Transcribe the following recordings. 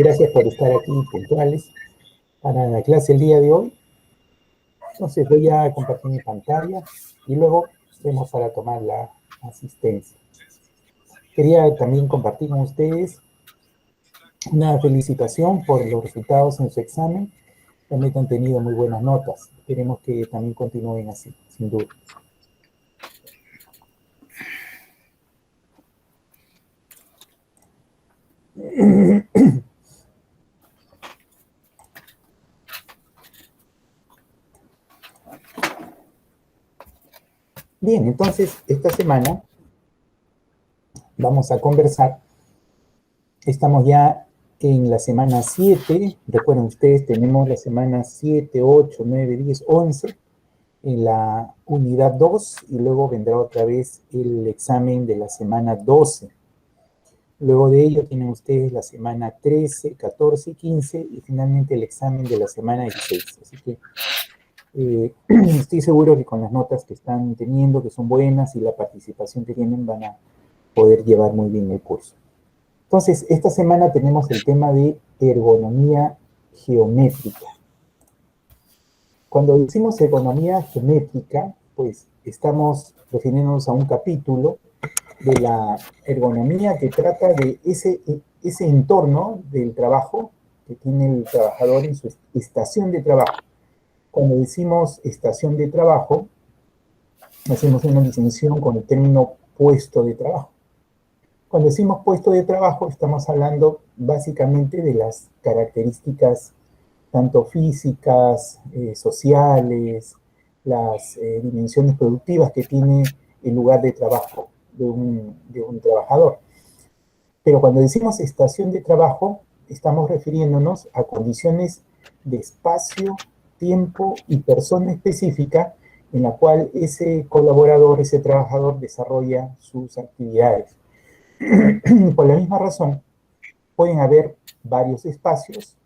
Gracias por estar aquí puntuales para la clase el día de hoy. Entonces voy a compartir mi pantalla y luego vemos para tomar la asistencia. Quería también compartir con ustedes una felicitación por los resultados en su examen. También han tenido muy buenas notas. Esperemos que también continúen así, sin duda. Bien, entonces esta semana vamos a conversar. Estamos ya en la semana 7. Recuerden ustedes, tenemos la semana 7, 8, 9, 10, 11 en la unidad 2 y luego vendrá otra vez el examen de la semana 12. Luego de ello tienen ustedes la semana 13, 14 y 15 y finalmente el examen de la semana 16. Así que estoy seguro que con las notas que están teniendo, que son buenas, y la participación que tienen, van a poder llevar muy bien el curso. Entonces, esta semana tenemos el tema de ergonomía geométrica. Cuando decimos ergonomía geométrica, pues estamos refiriéndonos a un capítulo de la ergonomía que trata de ese entorno del trabajo que tiene el trabajador en su estación de trabajo. Cuando decimos estación de trabajo, hacemos una distinción con el término puesto de trabajo. Cuando decimos puesto de trabajo, estamos hablando básicamente de las características tanto físicas, sociales, las dimensiones productivas que tiene el lugar de trabajo de un trabajador. Pero cuando decimos estación de trabajo, estamos refiriéndonos a condiciones de espacio, tiempo y persona específica en la cual ese colaborador, ese trabajador desarrolla sus actividades. Por la misma razón, pueden haber varios espacios,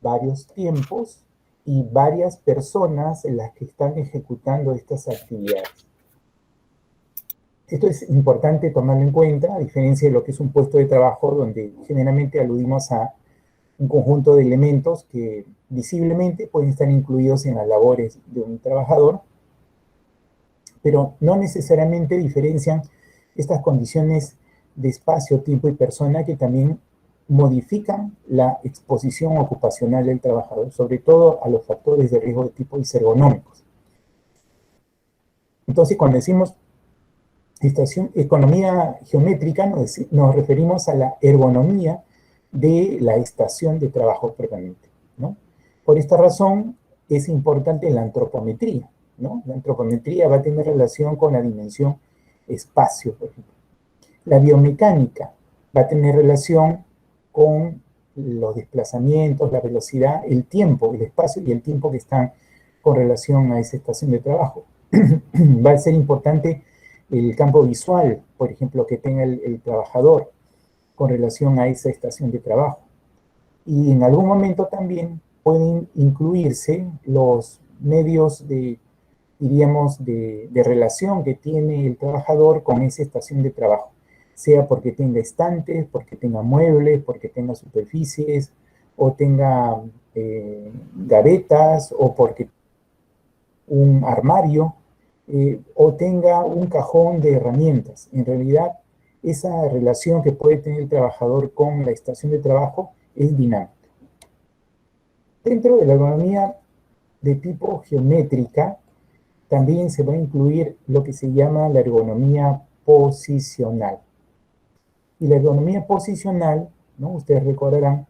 varios tiempos y varias personas en las que están ejecutando estas actividades. Esto es importante tomarlo en cuenta, a diferencia de lo que es un puesto de trabajo, donde generalmente aludimos a un conjunto de elementos que visiblemente pueden estar incluidos en las labores de un trabajador, pero no necesariamente diferencian estas condiciones de espacio, tiempo y persona que también modifican la exposición ocupacional del trabajador, sobre todo a los factores de riesgo de tipo ergonómicos. Entonces, cuando decimos economía geométrica, nos referimos a la ergonomía de la estación de trabajo permanente, ¿no? Por esta razón, es importante la antropometría, ¿no? La antropometría va a tener relación con la dimensión espacio, por ejemplo. La biomecánica va a tener relación con los desplazamientos, la velocidad, el tiempo, el espacio y el tiempo que están con relación a esa estación de trabajo. Va a ser importante el campo visual, por ejemplo, que tenga el trabajador con relación a esa estación de trabajo. Y en algún momento también pueden incluirse los medios diríamos, de relación que tiene el trabajador con esa estación de trabajo, sea porque tenga estantes, porque tenga muebles, porque tenga superficies, o tenga gavetas, o porque un armario, o tenga un cajón de herramientas. En realidad, esa relación que puede tener el trabajador con la estación de trabajo es dinámica. Dentro de la ergonomía de tipo geométrica, también se va a incluir lo que se llama la ergonomía posicional. Y la ergonomía posicional, ¿no? Ustedes recordarán,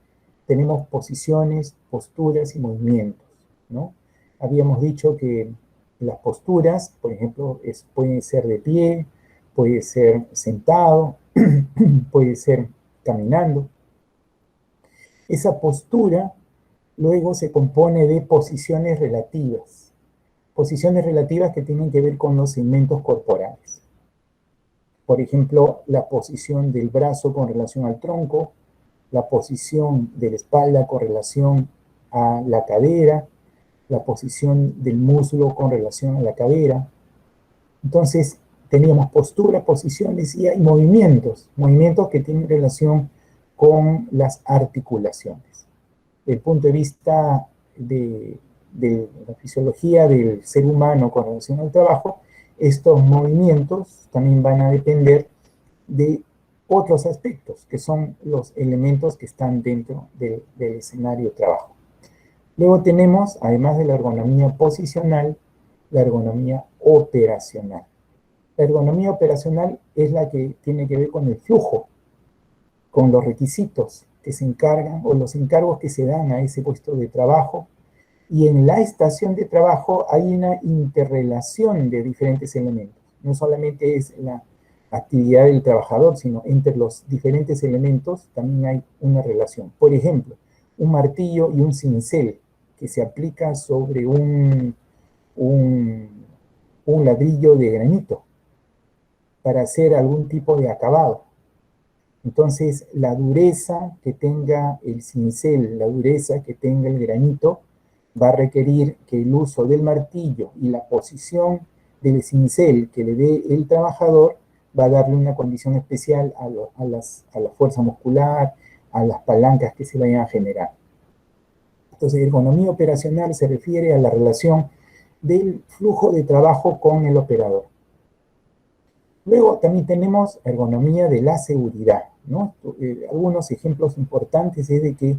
tenemos posiciones, posturas y movimientos, ¿no? Habíamos dicho que las posturas, por ejemplo, pueden ser de pie, puede ser sentado, puede ser caminando. Esa postura luego se compone de posiciones relativas que tienen que ver con los segmentos corporales. Por ejemplo, la posición del brazo con relación al tronco, la posición de la espalda con relación a la cadera, la posición del muslo con relación a la cadera. Entonces, teníamos posturas, posiciones y hay movimientos que tienen relación con las articulaciones. Desde el punto de vista de la fisiología del ser humano con relación al trabajo, estos movimientos también van a depender de otros aspectos, que son los elementos que están dentro del escenario de trabajo. Luego tenemos, además de la ergonomía posicional, la ergonomía operacional. La ergonomía operacional es la que tiene que ver con el flujo, con los requisitos que se encargan o los encargos que se dan a ese puesto de trabajo. Y en la estación de trabajo hay una interrelación de diferentes elementos. No solamente es la actividad del trabajador, sino entre los diferentes elementos también hay una relación. Por ejemplo, un martillo y un cincel que se aplica sobre un ladrillo de granito para hacer algún tipo de acabado. Entonces, la dureza que tenga el cincel, la dureza que tenga el granito, va a requerir que el uso del martillo y la posición del cincel que le dé el trabajador va a darle una condición especial a la fuerza muscular, a las palancas que se vayan a generar. Entonces, ergonomía operacional se refiere a la relación del flujo de trabajo con el operador. Luego también tenemos ergonomía de la seguridad, ¿no? Algunos ejemplos importantes es de que,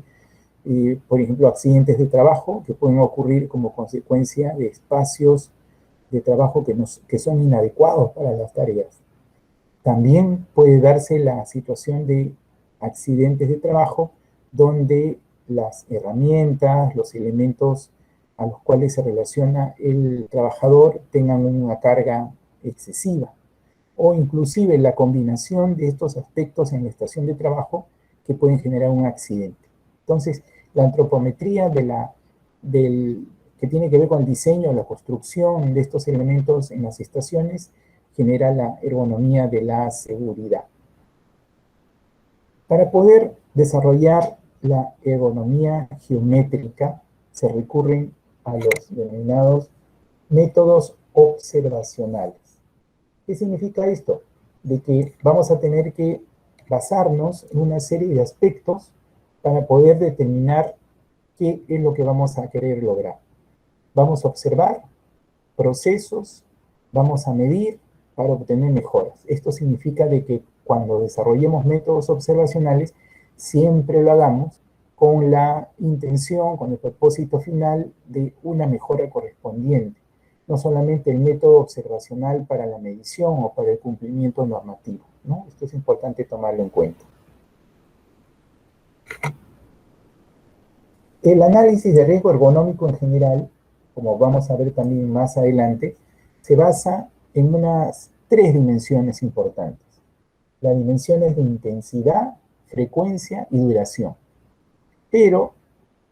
por ejemplo, accidentes de trabajo que pueden ocurrir como consecuencia de espacios de trabajo que son inadecuados para las tareas. También puede darse la situación de accidentes de trabajo donde las herramientas, los elementos a los cuales se relaciona el trabajador tengan una carga excesiva, o inclusive la combinación de estos aspectos en la estación de trabajo que pueden generar un accidente. Entonces, la antropometría que tiene que ver con el diseño, la construcción de estos elementos en las estaciones, genera la ergonomía de la seguridad. Para poder desarrollar la ergonomía geométrica, se recurren a los denominados métodos observacionales. ¿Qué significa esto? De que vamos a tener que basarnos en una serie de aspectos para poder determinar qué es lo que vamos a querer lograr. Vamos a observar procesos, vamos a medir para obtener mejoras. Esto significa de que cuando desarrollemos métodos observacionales, siempre lo hagamos con la intención, con el propósito final de una mejora correspondiente. No solamente el método observacional para la medición o para el cumplimiento normativo, ¿no? Esto es importante tomarlo en cuenta. El análisis de riesgo ergonómico en general, como vamos a ver también más adelante, se basa en unas 3 dimensiones importantes. Las dimensiones de intensidad, frecuencia y duración. Pero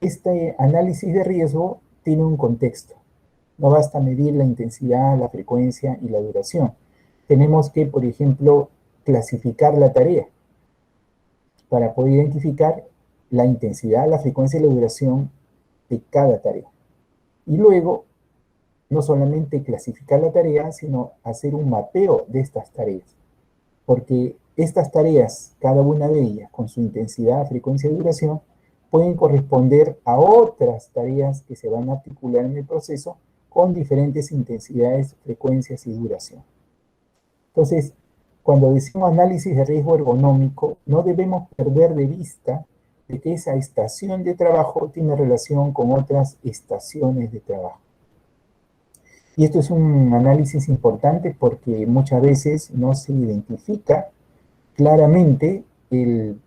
este análisis de riesgo tiene un contexto. No basta medir la intensidad, la frecuencia y la duración. Tenemos que, por ejemplo, clasificar la tarea para poder identificar la intensidad, la frecuencia y la duración de cada tarea. Y luego, no solamente clasificar la tarea, sino hacer un mapeo de estas tareas. Porque estas tareas, cada una de ellas, con su intensidad, frecuencia y duración, pueden corresponder a otras tareas que se van a articular en el proceso con diferentes intensidades, frecuencias y duración. Entonces, cuando decimos análisis de riesgo ergonómico, no debemos perder de vista de que esa estación de trabajo tiene relación con otras estaciones de trabajo. Y esto es un análisis importante porque muchas veces no se identifica claramente el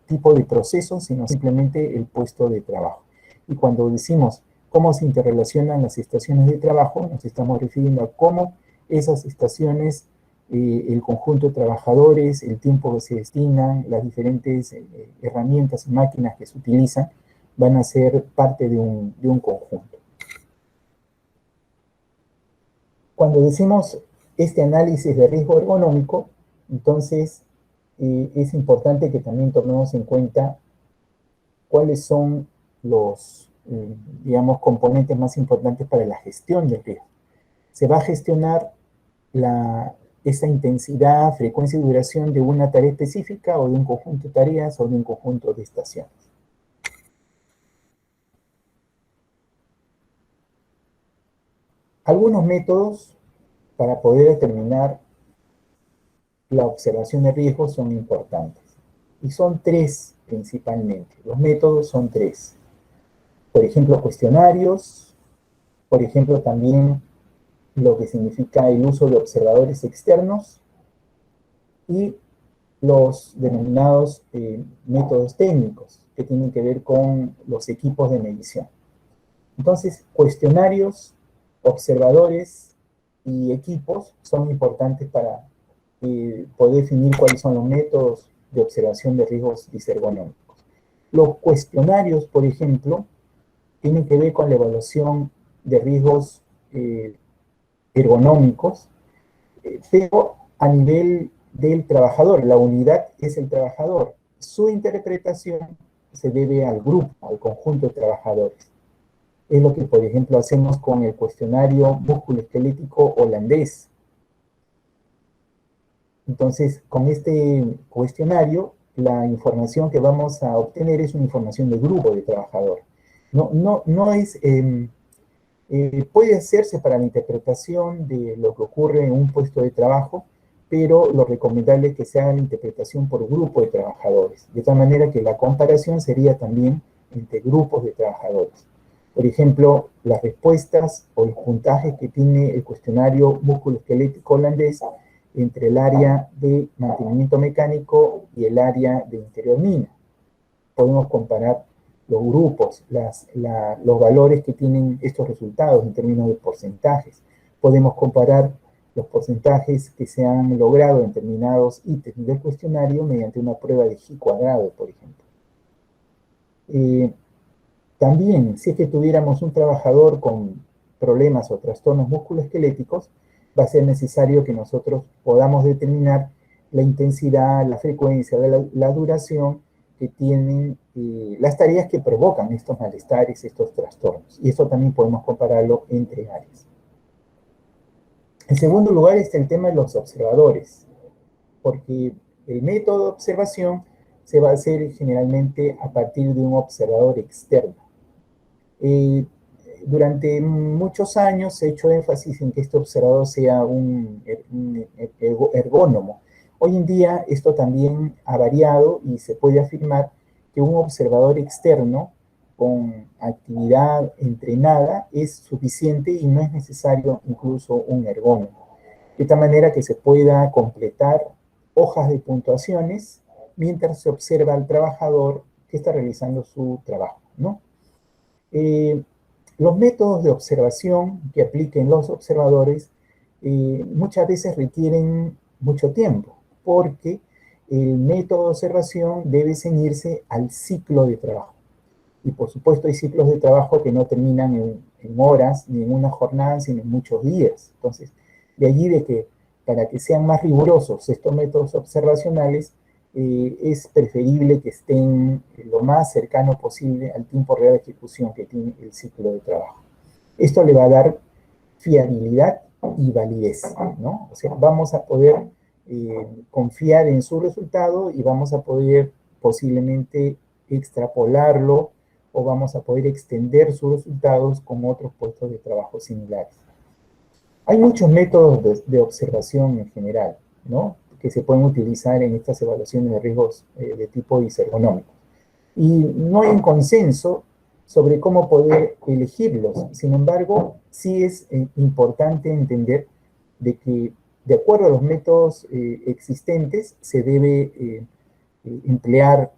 tipo de proceso, sino simplemente el puesto de trabajo. Y cuando decimos cómo se interrelacionan las estaciones de trabajo, nos estamos refiriendo a cómo esas estaciones, el conjunto de trabajadores, el tiempo que se destinan, las diferentes herramientas y máquinas que se utilizan, van a ser parte de un conjunto. Cuando decimos este análisis de riesgo ergonómico, entonces es importante que también tomemos en cuenta cuáles son los, digamos, componentes más importantes para la gestión del riesgo. Se va a gestionar esa intensidad, frecuencia y duración de una tarea específica o de un conjunto de tareas o de un conjunto de estaciones. Algunos métodos para poder determinar la observación de riesgos son importantes. Y son tres principalmente. Los métodos son tres. Por ejemplo, cuestionarios. Por ejemplo, también lo que significa el uso de observadores externos. Y los denominados métodos técnicos, que tienen que ver con los equipos de medición. Entonces, cuestionarios, observadores y equipos son importantes para poder definir cuáles son los métodos de observación de riesgos disergonómicos. Los cuestionarios, por ejemplo, tienen que ver con la evaluación de riesgos ergonómicos, pero a nivel del trabajador. La unidad es el trabajador. Su interpretación se debe al grupo, al conjunto de trabajadores. Es lo que, por ejemplo, hacemos con el cuestionario músculo-esquelético holandés. Entonces, con este cuestionario, la información que vamos a obtener es una información de grupo de trabajador. No es... puede hacerse para la interpretación de lo que ocurre en un puesto de trabajo, pero lo recomendable es que se haga la interpretación por grupo de trabajadores, de tal manera que la comparación sería también entre grupos de trabajadores. Por ejemplo, las respuestas o los puntajes que tiene el cuestionario músculo-esquelético holandés entre el área de mantenimiento mecánico y el área de interior mina. Podemos comparar los grupos, los valores que tienen estos resultados en términos de porcentajes. Podemos comparar los porcentajes que se han logrado en determinados ítems del cuestionario mediante una prueba de G cuadrado, por ejemplo. También, si es que tuviéramos un trabajador con problemas o trastornos musculoesqueléticos, va a ser necesario que nosotros podamos determinar la intensidad, la frecuencia, la duración que tienen las tareas que provocan estos malestares, estos trastornos. Y eso también podemos compararlo entre áreas. En segundo lugar está el tema de los observadores, porque el método de observación se va a hacer generalmente a partir de un observador externo. Durante muchos años se ha hecho énfasis en que este observador sea un ergónomo. Hoy en día esto también ha variado y se puede afirmar que un observador externo con actividad entrenada es suficiente y no es necesario incluso un ergónomo. De tal manera que se pueda completar hojas de puntuaciones mientras se observa al trabajador que está realizando su trabajo, ¿no? Los métodos de observación que apliquen los observadores muchas veces requieren mucho tiempo, porque el método de observación debe ceñirse al ciclo de trabajo. Y por supuesto hay ciclos de trabajo que no terminan en horas, ni en una jornada, sino en muchos días. Entonces, de allí de que para que sean más rigurosos estos métodos observacionales, es preferible que estén lo más cercano posible al tiempo real de ejecución que tiene el ciclo de trabajo. Esto le va a dar fiabilidad y validez, ¿no? O sea, vamos a poder confiar en su resultado y vamos a poder posiblemente extrapolarlo o vamos a poder extender sus resultados con otros puestos de trabajo similares. Hay muchos métodos de observación en general, ¿no?, que se pueden utilizar en estas evaluaciones de riesgos de tipo disergonómico. Y no hay un consenso sobre cómo poder elegirlos. Sin embargo, sí es importante entender de que, de acuerdo a los métodos existentes, se debe emplear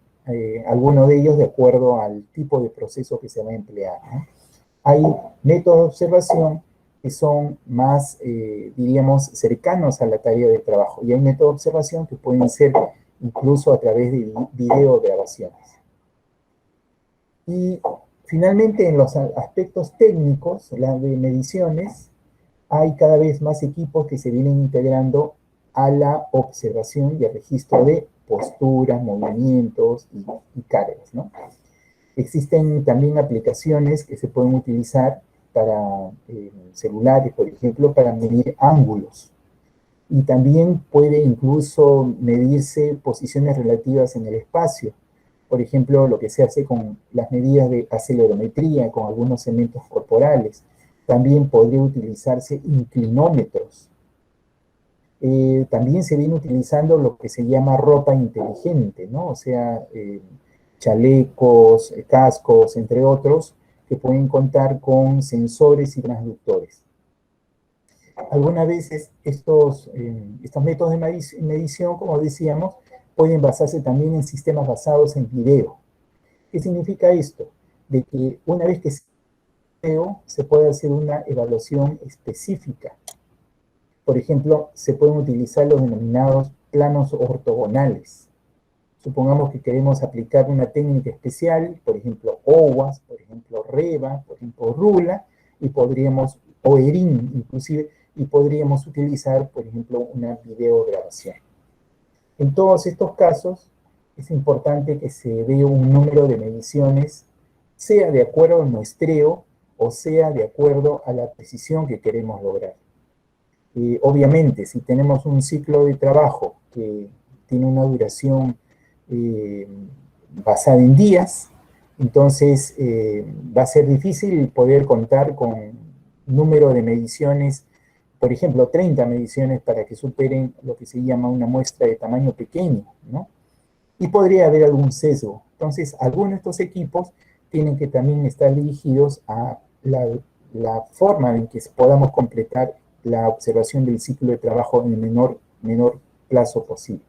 alguno de ellos de acuerdo al tipo de proceso que se va a emplear, ¿no? Hay métodos de observación que son más, diríamos, cercanos a la tarea de trabajo. Y hay métodos de observación que pueden ser incluso a través de videograbaciones. Y finalmente, en los aspectos técnicos, las de mediciones, hay cada vez más equipos que se vienen integrando a la observación y al registro de posturas, movimientos y cargas, ¿no? Existen también aplicaciones que se pueden utilizar para celulares, por ejemplo, para medir ángulos. Y también puede incluso medirse posiciones relativas en el espacio. Por ejemplo, lo que se hace con las medidas de acelerometría, con algunos elementos corporales. También podría utilizarse inclinómetros. También se viene utilizando lo que se llama ropa inteligente, ¿no? O sea, chalecos, cascos, entre otros, que pueden contar con sensores y transductores. Algunas veces estos métodos de medición, como decíamos, pueden basarse también en sistemas basados en video. ¿Qué significa esto? De que una vez que se video, se puede hacer una evaluación específica. Por ejemplo, se pueden utilizar los denominados planos ortogonales. Supongamos que queremos aplicar una técnica especial, por ejemplo, OWASP, por ejemplo, REVA, por ejemplo, RULA, y podríamos, o ERIN inclusive, y podríamos utilizar, por ejemplo, una videograbación. En todos estos casos, es importante que se dé un número de mediciones, sea de acuerdo al muestreo o sea de acuerdo a la precisión que queremos lograr. Obviamente, si tenemos un ciclo de trabajo que tiene una duración basada en días, entonces va a ser difícil poder contar con número de mediciones, por ejemplo, 30 mediciones para que superen lo que se llama una muestra de tamaño pequeño, ¿no? Y podría haber algún sesgo. Entonces, algunos de estos equipos tienen que también estar dirigidos a la forma en que podamos completar la observación del ciclo de trabajo en el menor plazo posible.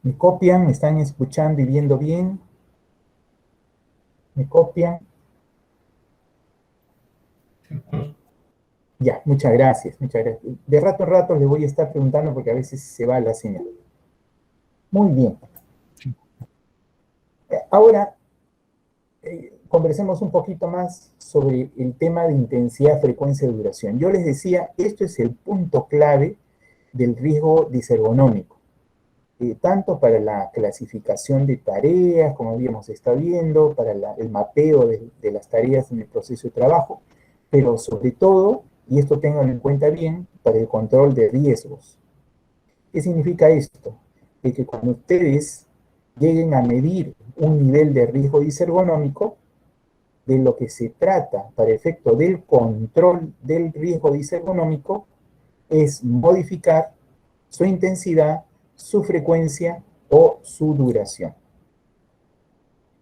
¿Me copian? ¿Me están escuchando y viendo bien? ¿Me copian? Ya, muchas gracias, muchas gracias. De rato en rato les voy a estar preguntando porque a veces se va la señal. Muy bien. Ahora, conversemos un poquito más sobre el tema de intensidad, frecuencia y duración. Yo les decía, esto es el punto clave del riesgo disergonómico, tanto para la clasificación de tareas, como habíamos estado viendo, para el mapeo de las tareas en el proceso de trabajo, pero sobre todo, y esto tenganlo en cuenta bien, para el control de riesgos. ¿Qué significa esto? Que cuando ustedes lleguen a medir un nivel de riesgo disergonómico, de lo que se trata para efecto del control del riesgo disergonómico es modificar su intensidad, su frecuencia o su duración.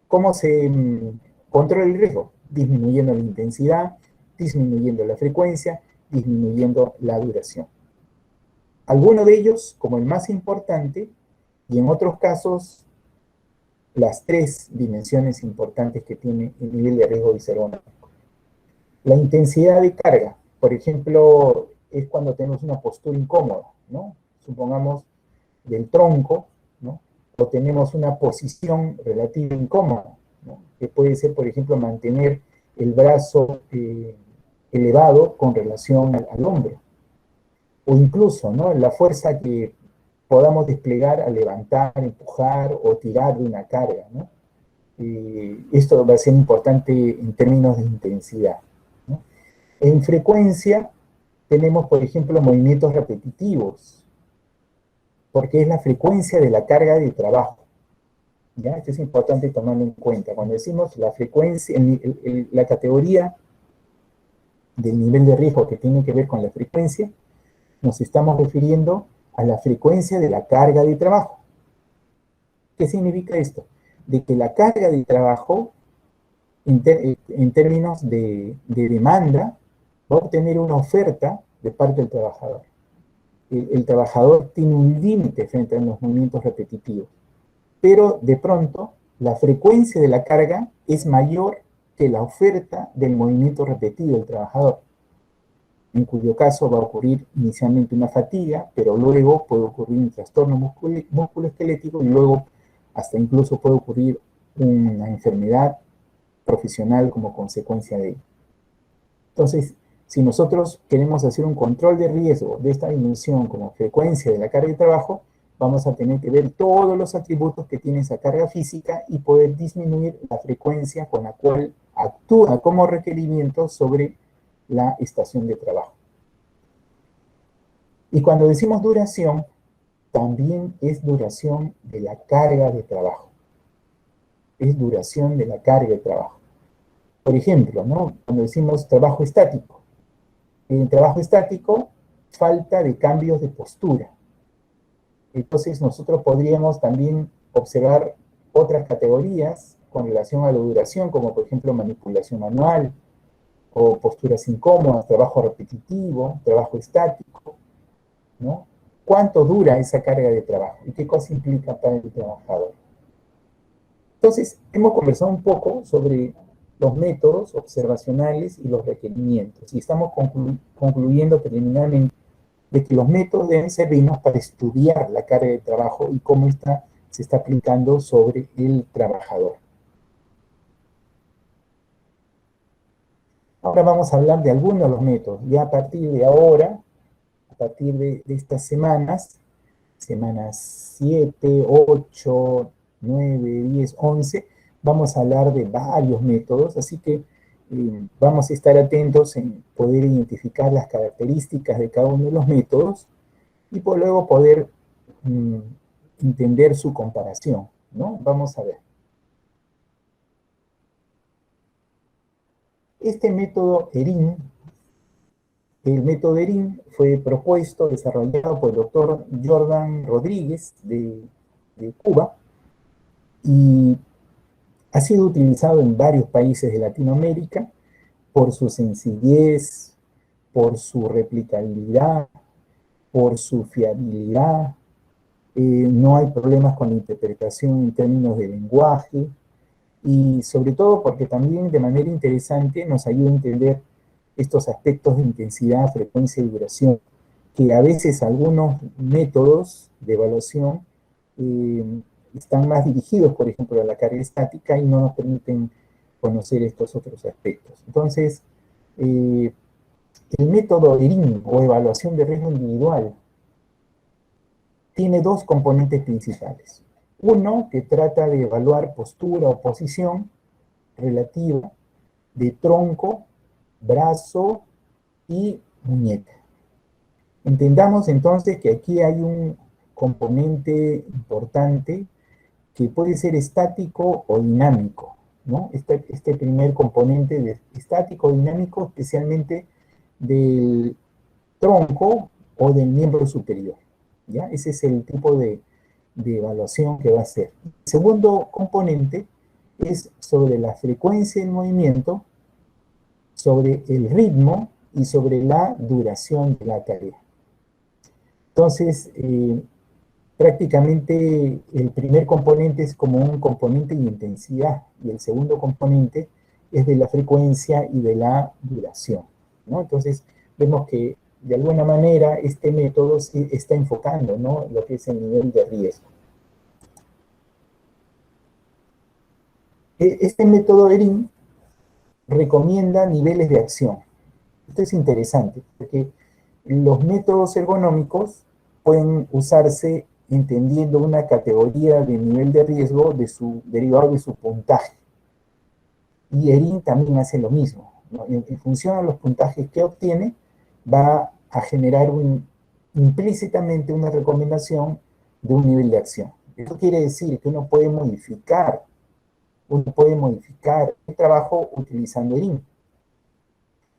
¿Cómo se controla el riesgo? Disminuyendo la intensidad, disminuyendo la frecuencia, disminuyendo la duración. Algunos de ellos, como el más importante, y en otros casos, las tres dimensiones importantes que tiene el nivel de riesgo disergonómico. La intensidad de carga, por ejemplo, es cuando tenemos una postura incómoda, ¿no? Supongamos del tronco, ¿no? O tenemos una posición relativa incómoda, ¿no? Que puede ser, por ejemplo, mantener el brazo elevado con relación al hombro. O incluso, ¿no? La fuerza que podamos desplegar al levantar, empujar o tirar de una carga, ¿no? Esto va a ser importante en términos de intensidad, ¿no? En frecuencia tenemos, por ejemplo, movimientos repetitivos, porque es la frecuencia de la carga de trabajo. ¿Ya? Esto es importante tomarlo en cuenta. Cuando decimos la frecuencia, la categoría del nivel de riesgo que tiene que ver con la frecuencia, nos estamos refiriendo a la frecuencia de la carga de trabajo. ¿Qué significa esto? De que la carga de trabajo, en términos de demanda, va a obtener una oferta de parte del trabajador. El trabajador tiene un límite frente a los movimientos repetitivos, pero de pronto la frecuencia de la carga es mayor que la oferta del movimiento repetido del trabajador, en cuyo caso va a ocurrir inicialmente una fatiga, pero luego puede ocurrir un trastorno musculoesquelético y luego hasta incluso puede ocurrir una enfermedad profesional como consecuencia de ello. Entonces, si nosotros queremos hacer un control de riesgo de esta dimensión como frecuencia de la carga de trabajo, vamos a tener que ver todos los atributos que tiene esa carga física y poder disminuir la frecuencia con la cual actúa como requerimiento sobre la estación de trabajo. Y cuando decimos duración, también es duración de la carga de trabajo. Es duración de la carga de trabajo. Por ejemplo, ¿no? Cuando decimos trabajo estático, en trabajo estático, falta de cambios de postura. Entonces nosotros podríamos también observar otras categorías con relación a la duración, como por ejemplo manipulación manual o posturas incómodas, trabajo repetitivo, trabajo estático, ¿no? ¿Cuánto dura esa carga de trabajo y qué cosa implica para el trabajador? Entonces, hemos conversado un poco sobre los métodos observacionales y los requerimientos y estamos concluyendo preliminarmente de que los métodos deben servirnos para estudiar la carga de trabajo y cómo esta se está aplicando sobre el trabajador. Ahora vamos a hablar de algunos de los métodos. Ya a partir de ahora, a partir de estas semanas 7, 8, 9, 10, 11, vamos a hablar de varios métodos, así que vamos a estar atentos en poder identificar las características de cada uno de los métodos y por luego poder entender su comparación, ¿no? Vamos a ver. Este método ERIN, el método ERIN fue propuesto, desarrollado por el doctor Jordan Rodríguez de Cuba y ha sido utilizado en varios países de Latinoamérica por su sencillez, por su replicabilidad, por su fiabilidad. No hay problemas con la interpretación en términos de lenguaje y sobre todo porque también de manera interesante nos ayuda a entender estos aspectos de intensidad, frecuencia y duración, que a veces algunos métodos de evaluación están más dirigidos, por ejemplo, a la carga estática y no nos permiten conocer estos otros aspectos. Entonces, el método ERIN o evaluación de riesgo individual tiene dos componentes principales. Uno que trata de evaluar postura o posición relativa de tronco, brazo y muñeca. Entendamos entonces que aquí hay un componente importante que puede ser estático o dinámico, ¿no? Este primer componente de estático o dinámico, especialmente del tronco o del miembro superior, ¿ya? Ese es el tipo de evaluación que va a hacer. El segundo componente es sobre la frecuencia del movimiento, sobre el ritmo y sobre la duración de la tarea. Entonces, prácticamente el primer componente es como un componente de intensidad y el segundo componente es de la frecuencia y de la duración, ¿no? Entonces, vemos que de alguna manera este método está enfocando, ¿no?, lo que es el nivel de riesgo. Este método ERIN recomienda niveles de acción. Esto es interesante, porque los métodos ergonómicos pueden usarse entendiendo una categoría de nivel de riesgo derivado de su puntaje. Y ERIN también hace lo mismo, ¿no? En función a los puntajes que obtiene, va a generar implícitamente una recomendación de un nivel de acción. Esto quiere decir que uno puede modificar el trabajo utilizando ERIN.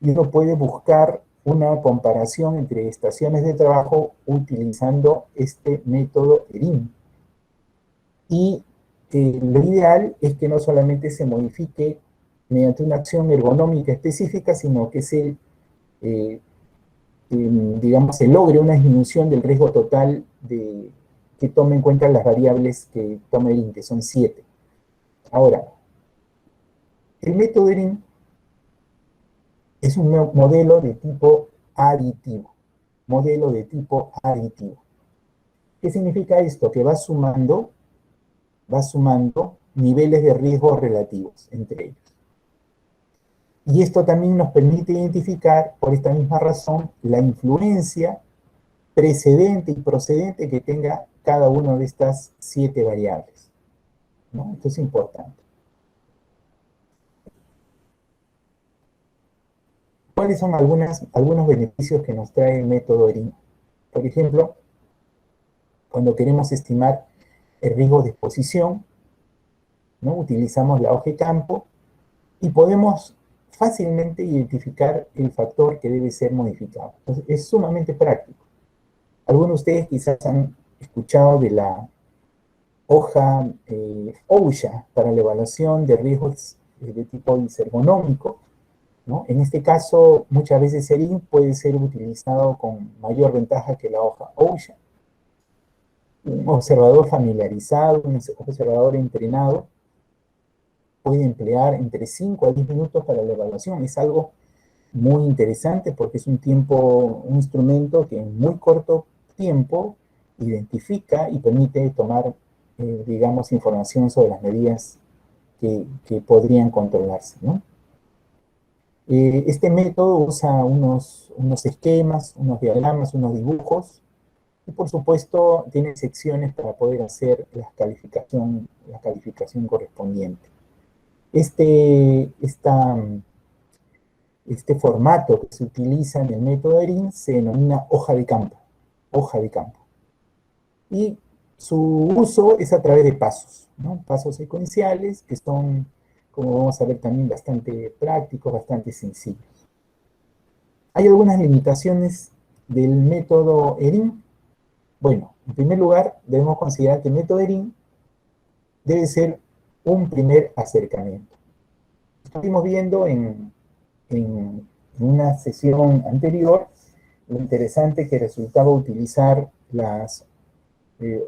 Y uno puede buscar una comparación entre estaciones de trabajo utilizando este método ERIN. Y lo ideal es que no solamente se modifique mediante una acción ergonómica específica, sino que digamos, se logre una disminución del riesgo total que tome en cuenta las variables que toma ERIN, que son 7. Ahora, el método ERIN es un modelo de tipo aditivo. Modelo de tipo aditivo. ¿Qué significa esto? Que va sumando niveles de riesgo relativos entre ellos. Y esto también nos permite identificar, por esta misma razón, la influencia precedente y procedente que tenga cada una de estas 7 variables, ¿no? Esto es importante. ¿Cuáles son algunos beneficios que nos trae el método ERIN? Por ejemplo, cuando queremos estimar el riesgo de exposición, ¿no? Utilizamos la hoja de campo y podemos fácilmente identificar el factor que debe ser modificado. Entonces, es sumamente práctico. Algunos de ustedes quizás han escuchado de la hoja OSHA para la evaluación de riesgos de tipo ergonómico, ¿no? En este caso, muchas veces SERIN puede ser utilizado con mayor ventaja que la hoja OSHA. Un observador familiarizado, un observador entrenado, puede emplear entre 5 a 10 minutos para la evaluación. Es algo muy interesante porque es un instrumento que en muy corto tiempo identifica y permite tomar, digamos, información sobre las medidas que podrían controlarse, ¿no? Este método usa unos esquemas, unos diagramas, unos dibujos, y por supuesto tiene secciones para poder hacer la calificación correspondiente. Este formato que se utiliza en el método ERIN se denomina hoja de campo. Y su uso es a través de pasos, ¿no? Pasos secuenciales que son, como vamos a ver también, bastante prácticos, bastante sencillos. ¿Hay algunas limitaciones del método ERIN? Bueno, en primer lugar, debemos considerar que el método ERIN debe ser un primer acercamiento. Estuvimos viendo en una sesión anterior lo interesante que resultaba utilizar las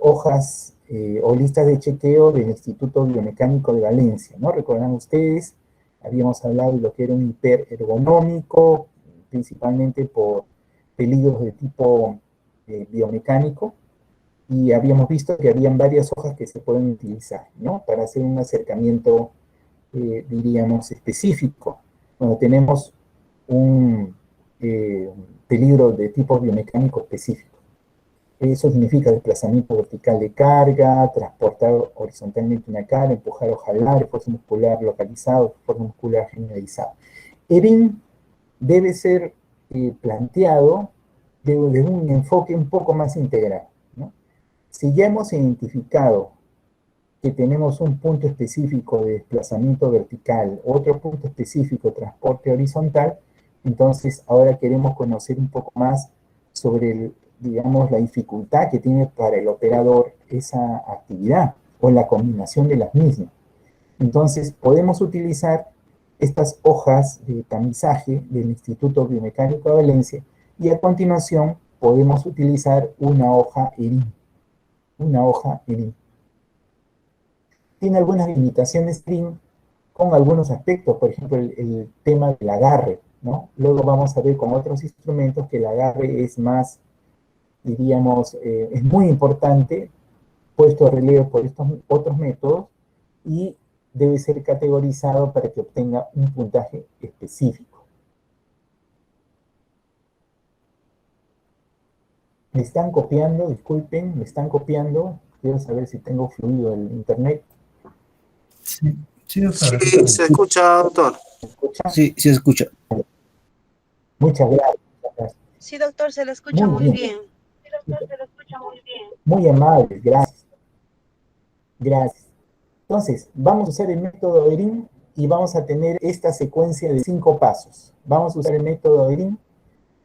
hojas o listas de chequeo del Instituto Biomecánico de Valencia, ¿no? Recordarán ustedes, habíamos hablado de lo que era un hiperergonómico, principalmente por peligros de tipo biomecánico, y habíamos visto que habían varias hojas que se pueden utilizar, ¿no? Para hacer un acercamiento, diríamos, específico. Cuando tenemos un peligro de tipo biomecánico específico. Eso significa desplazamiento vertical de carga, transportar horizontalmente una carga, empujar o jalar, esfuerzo muscular localizado, esfuerzo muscular generalizado. ERIN debe ser planteado desde un enfoque un poco más integral, ¿no? Si ya hemos identificado que tenemos un punto específico de desplazamiento vertical, otro punto específico de transporte horizontal, entonces ahora queremos conocer un poco más sobre, digamos, la dificultad que tiene para el operador esa actividad o la combinación de las mismas. Entonces podemos utilizar estas hojas de tamizaje del Instituto Biomecánico de Valencia y a continuación podemos utilizar una hoja ERIN. Una hoja ERIN. Tiene algunas limitaciones ERIN con algunos aspectos, por ejemplo, el tema del agarre, ¿no? Luego vamos a ver con otros instrumentos que el agarre es más, diríamos, es muy importante, puesto de relieve por estos otros métodos, y debe ser categorizado para que obtenga un puntaje específico. Me están copiando, disculpen, me están copiando, quiero saber si tengo fluido el internet. Sí, sí, doctor. Sí, se escucha, doctor. ¿Me escuchan? Sí, se escucha. Muchas gracias. Sí, doctor, se lo escucha Muy muy bien. bien. Sí, doctor, se lo escucha muy bien. Muy amable, gracias. Gracias. Entonces, vamos a usar el método ERIN y vamos a tener esta secuencia de 5 pasos. Vamos a usar el método ERIN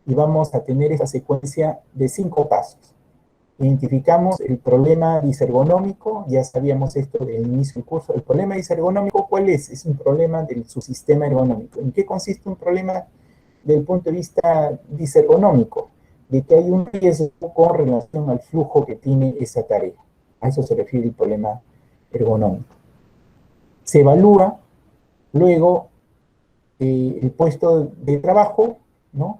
y vamos a tener esta secuencia de 5 pasos. Identificamos el problema disergonómico, ya sabíamos esto del inicio del curso. El problema disergonómico, ¿cuál es? Es un problema de su sistema ergonómico. ¿En qué consiste un problema desde el punto de vista disergonómico? De que hay un riesgo con relación al flujo que tiene esa tarea. A eso se refiere el problema ergonómico. Se evalúa luego el puesto de trabajo, ¿no?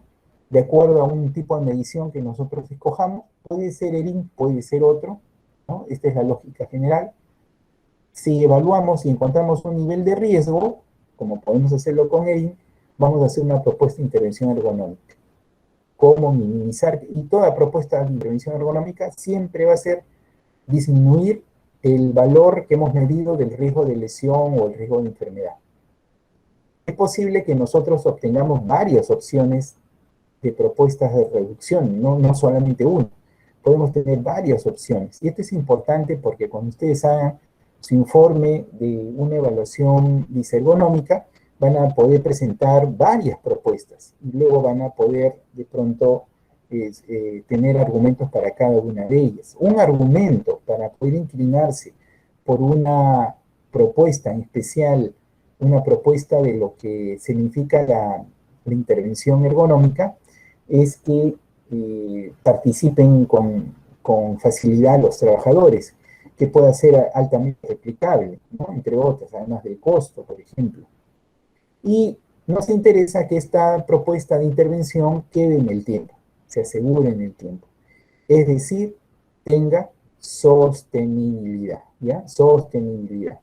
De acuerdo a un tipo de medición que nosotros escojamos. Puede ser ERIN, puede ser otro, ¿no? Esta es la lógica general. Si evaluamos y encontramos un nivel de riesgo, como podemos hacerlo con ERIN, vamos a hacer una propuesta de intervención ergonómica. Cómo minimizar, y toda propuesta de intervención ergonómica siempre va a ser disminuir el valor que hemos medido del riesgo de lesión o el riesgo de enfermedad. es posible que nosotros obtengamos varias opciones de propuestas de reducción, no solamente una. Podemos tener varias opciones. Y esto es importante porque cuando ustedes hagan su informe de una evaluación visergonómica, van a poder presentar varias propuestas y luego van a poder de pronto tener argumentos para cada una de ellas. Un argumento para poder inclinarse por una propuesta en especial, una propuesta de lo que significa la intervención ergonómica, es que participen con facilidad los trabajadores, que pueda ser altamente replicable, ¿no? Entre otras, además del costo, por ejemplo. Y nos interesa que esta propuesta de intervención quede en el tiempo, se asegure en el tiempo. Es decir, tenga sostenibilidad, ¿ya? Sostenibilidad.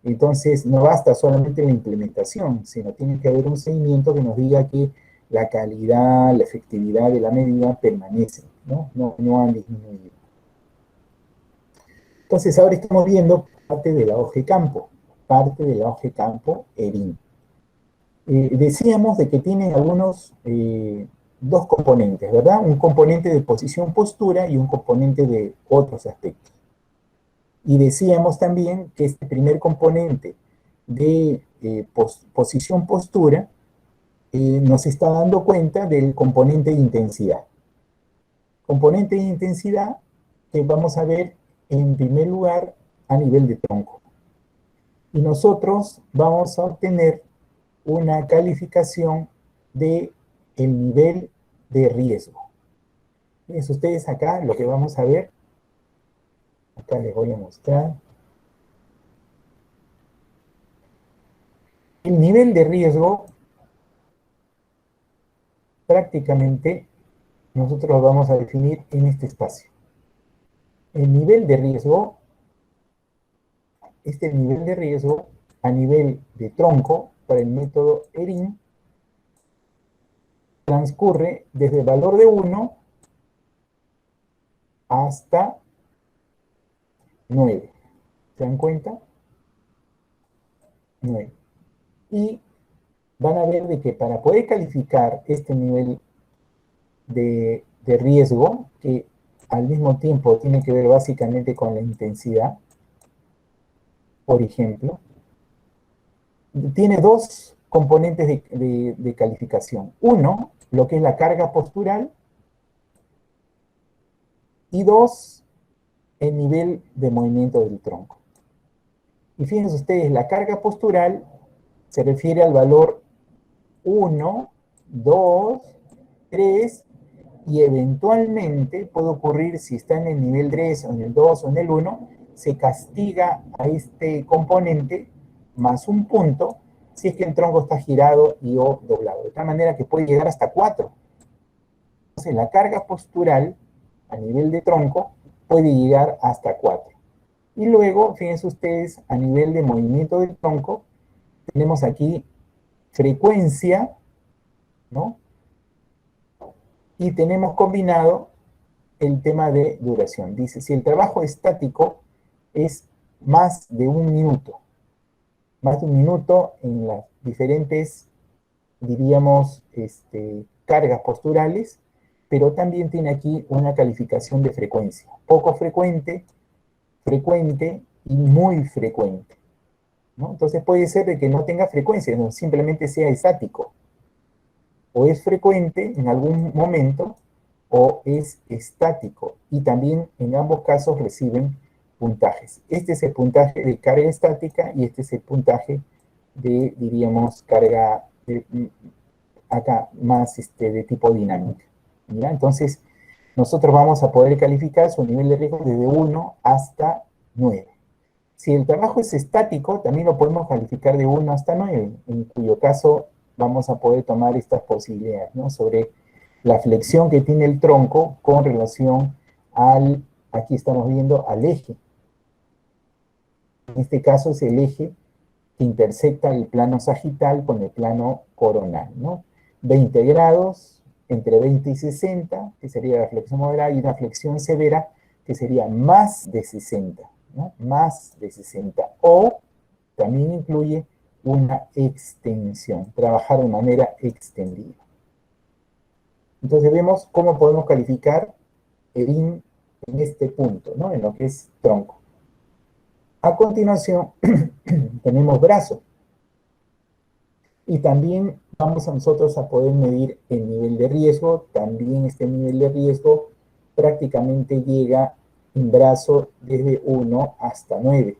Entonces, no basta solamente la implementación, sino tiene que haber un seguimiento que nos diga que la calidad, la efectividad de la medida permanecen, ¿no? No han disminuido. Entonces, ahora estamos viendo parte de la hoja de campo, ERIN. Decíamos de que tiene algunos, dos componentes, ¿verdad? Un componente de posición-postura y un componente de otros aspectos. Y decíamos también que este primer componente de posición-postura nos está dando cuenta del componente de intensidad. Componente de intensidad que vamos a ver en primer lugar a nivel de tronco. Y nosotros vamos a obtener una calificación de el nivel de riesgo. Fíjense ustedes acá lo que vamos a ver. Acá les voy a mostrar. El nivel de riesgo prácticamente nosotros lo vamos a definir en este espacio. El nivel de riesgo, este nivel de riesgo a nivel de tronco para el método ERIN transcurre desde el valor de 1 hasta 9. ¿Se dan cuenta? 9. Y van a ver de que para poder calificar este nivel de riesgo, que al mismo tiempo tiene que ver básicamente con la intensidad, por ejemplo, tiene dos componentes de calificación. Uno, lo que es la carga postural, y dos, el nivel de movimiento del tronco. Y fíjense ustedes, la carga postural se refiere al valor 1, 2, 3, y eventualmente puede ocurrir, si está en el nivel 3, o en el 2, o en el 1, se castiga a este componente más un punto si es que el tronco está girado y o doblado, de tal manera que puede llegar hasta 4. Entonces la carga postural a nivel de tronco puede llegar hasta 4. Y luego, fíjense ustedes, a nivel de movimiento del tronco, tenemos aquí frecuencia, ¿no? Y tenemos combinado el tema de duración. Dice, si el trabajo estático es más de un minuto en las diferentes, diríamos, cargas posturales, pero también tiene aquí una calificación de frecuencia. Poco frecuente, frecuente y muy frecuente, ¿no? Entonces puede ser de que no tenga frecuencia, no, simplemente sea estático. O es frecuente en algún momento, o es estático. Y también en ambos casos reciben puntajes. Este es el puntaje de carga estática y este es el puntaje de, diríamos, carga acá más de tipo dinámica. ¿Ya? Entonces, nosotros vamos a poder calificar su nivel de riesgo desde 1 hasta 9. Si el trabajo es estático, también lo podemos calificar de 1 hasta 9, en cuyo caso vamos a poder tomar estas posibilidades, ¿no? Sobre la flexión que tiene el tronco con relación al, aquí estamos viendo, al eje. En este caso es el eje que intersecta el plano sagital con el plano coronal, ¿no? 20 grados, entre 20 y 60, que sería la flexión moderada, y una flexión severa, que sería más de 60, ¿no? Más de 60. O también incluye una extensión, trabajar de manera extendida. Entonces vemos cómo podemos calificar el IN en este punto, ¿no? En lo que es tronco. A continuación, tenemos brazo. Y también vamos a nosotros a poder medir el nivel de riesgo. También este nivel de riesgo prácticamente llega en brazo desde 1 hasta 9.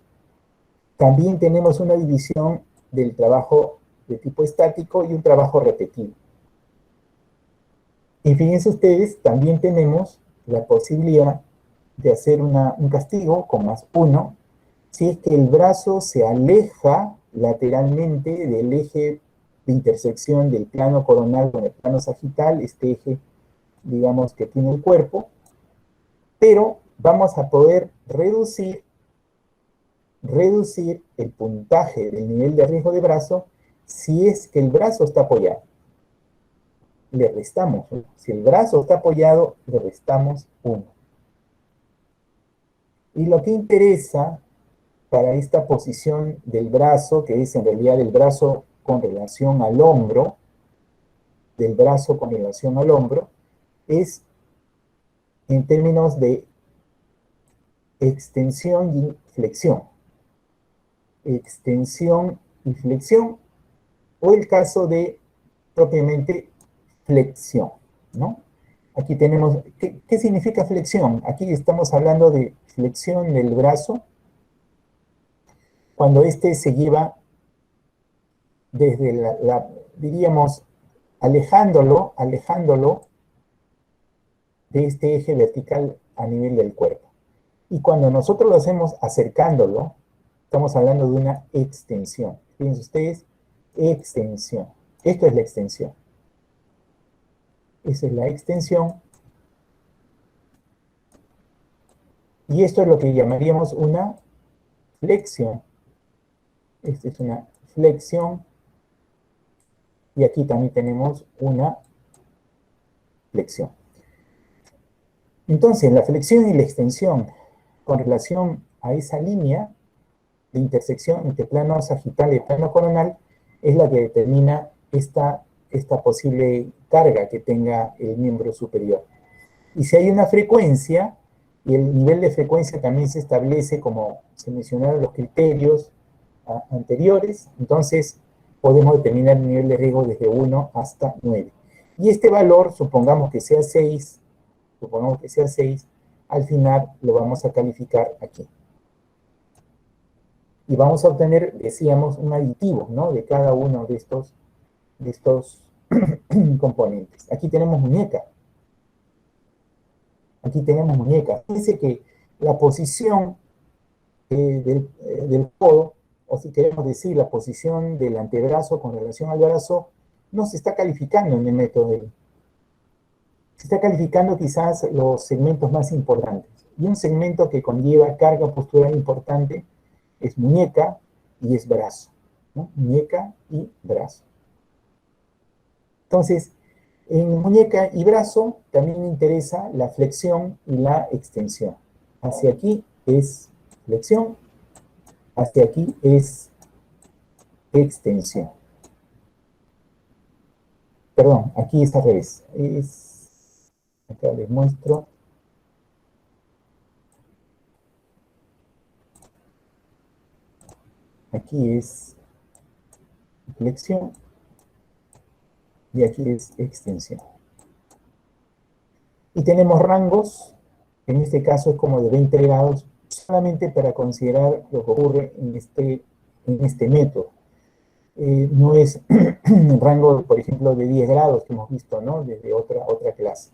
También tenemos una división del trabajo de tipo estático y un trabajo repetido. Y fíjense ustedes, también tenemos la posibilidad de hacer un castigo con +1 si es que el brazo se aleja lateralmente del eje de intersección del plano coronal con el plano sagital, este eje, digamos, que tiene el cuerpo, pero vamos a poder reducir el puntaje del nivel de riesgo de brazo si es que el brazo está apoyado. Le restamos, ¿no? Si el brazo está apoyado, le restamos 1. Y lo que interesa para esta posición del brazo, que es en realidad el brazo con relación al hombro, del brazo con relación al hombro, es en términos de extensión y flexión. Extensión y flexión, o el caso de propiamente flexión, ¿no? Aquí tenemos, ¿qué significa flexión? Aquí estamos hablando de flexión del brazo cuando éste se lleva desde diríamos, alejándolo de este eje vertical a nivel del cuerpo. Y cuando nosotros lo hacemos acercándolo, estamos hablando de una extensión. Fíjense ustedes, extensión. Esto es la extensión. Esa es la extensión. Y esto es lo que llamaríamos una flexión. Esta es una flexión. Y aquí también tenemos una flexión. Entonces, la flexión y la extensión con relación a esa línea de intersección entre plano sagital y plano coronal es la que determina esta posible carga que tenga el miembro superior. Y si hay una frecuencia, y el nivel de frecuencia también se establece como se mencionaron los criterios anteriores, entonces podemos determinar el nivel de riesgo desde 1 hasta 9. Y este valor, supongamos que sea 6, al final lo vamos a calificar aquí. Y vamos a obtener, decíamos, un aditivo, ¿no? De cada uno de estos componentes. Aquí tenemos muñeca. Fíjense que la posición del codo, o si queremos decir la posición del antebrazo con relación al brazo, no se está calificando en el método. Se está calificando quizás los segmentos más importantes. Y un segmento que conlleva carga postural importante es muñeca y es brazo, ¿no? Muñeca y brazo. Entonces, en muñeca y brazo también me interesa la flexión y la extensión. Hacia aquí es flexión, hacia aquí es extensión. Perdón, aquí es al revés. Acá les muestro. Aquí es flexión y aquí es extensión. Y tenemos rangos, en este caso es como de 20 grados, solamente para considerar lo que ocurre en este método. No es un rango, por ejemplo, de 10 grados que hemos visto, ¿no? Desde otra clase.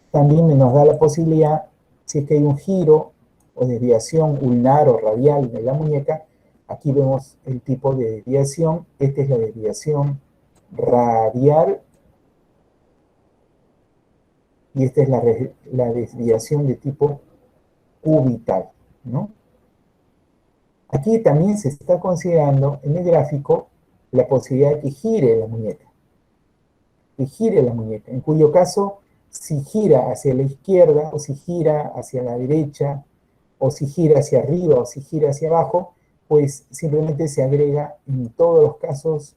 También nos da la posibilidad, si es que hay un giro o desviación ulnar o radial de la muñeca, aquí vemos el tipo de desviación. Esta es la desviación radial y esta es la desviación de tipo cubital, ¿no? Aquí también se está considerando en el gráfico la posibilidad de que gire la muñeca. En cuyo caso, si gira hacia la izquierda, o si gira hacia la derecha, o si gira hacia arriba, o si gira hacia abajo, pues simplemente se agrega en todos los casos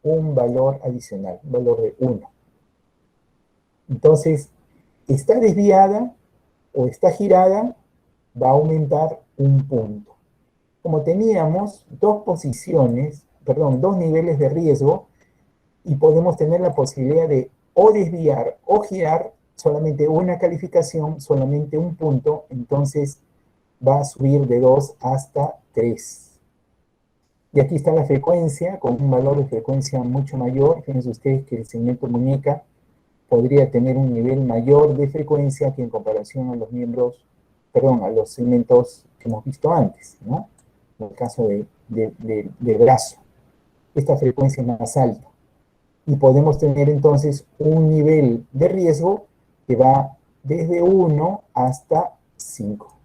un valor adicional, un valor de 1. Entonces, está desviada o está girada, va a aumentar un punto. Como teníamos dos posiciones, perdón, dos niveles de riesgo, y podemos tener la posibilidad de o desviar o girar solamente una calificación, solamente un punto, entonces va a subir de 2 hasta 3. Y aquí está la frecuencia, con un valor de frecuencia mucho mayor. Fíjense ustedes que el segmento muñeca podría tener un nivel mayor de frecuencia que en comparación a los miembros, perdón, a los segmentos que hemos visto antes, ¿no? En el caso del brazo. Esta frecuencia es más alta. Y podemos tener entonces un nivel de riesgo que va desde 1 hasta 5.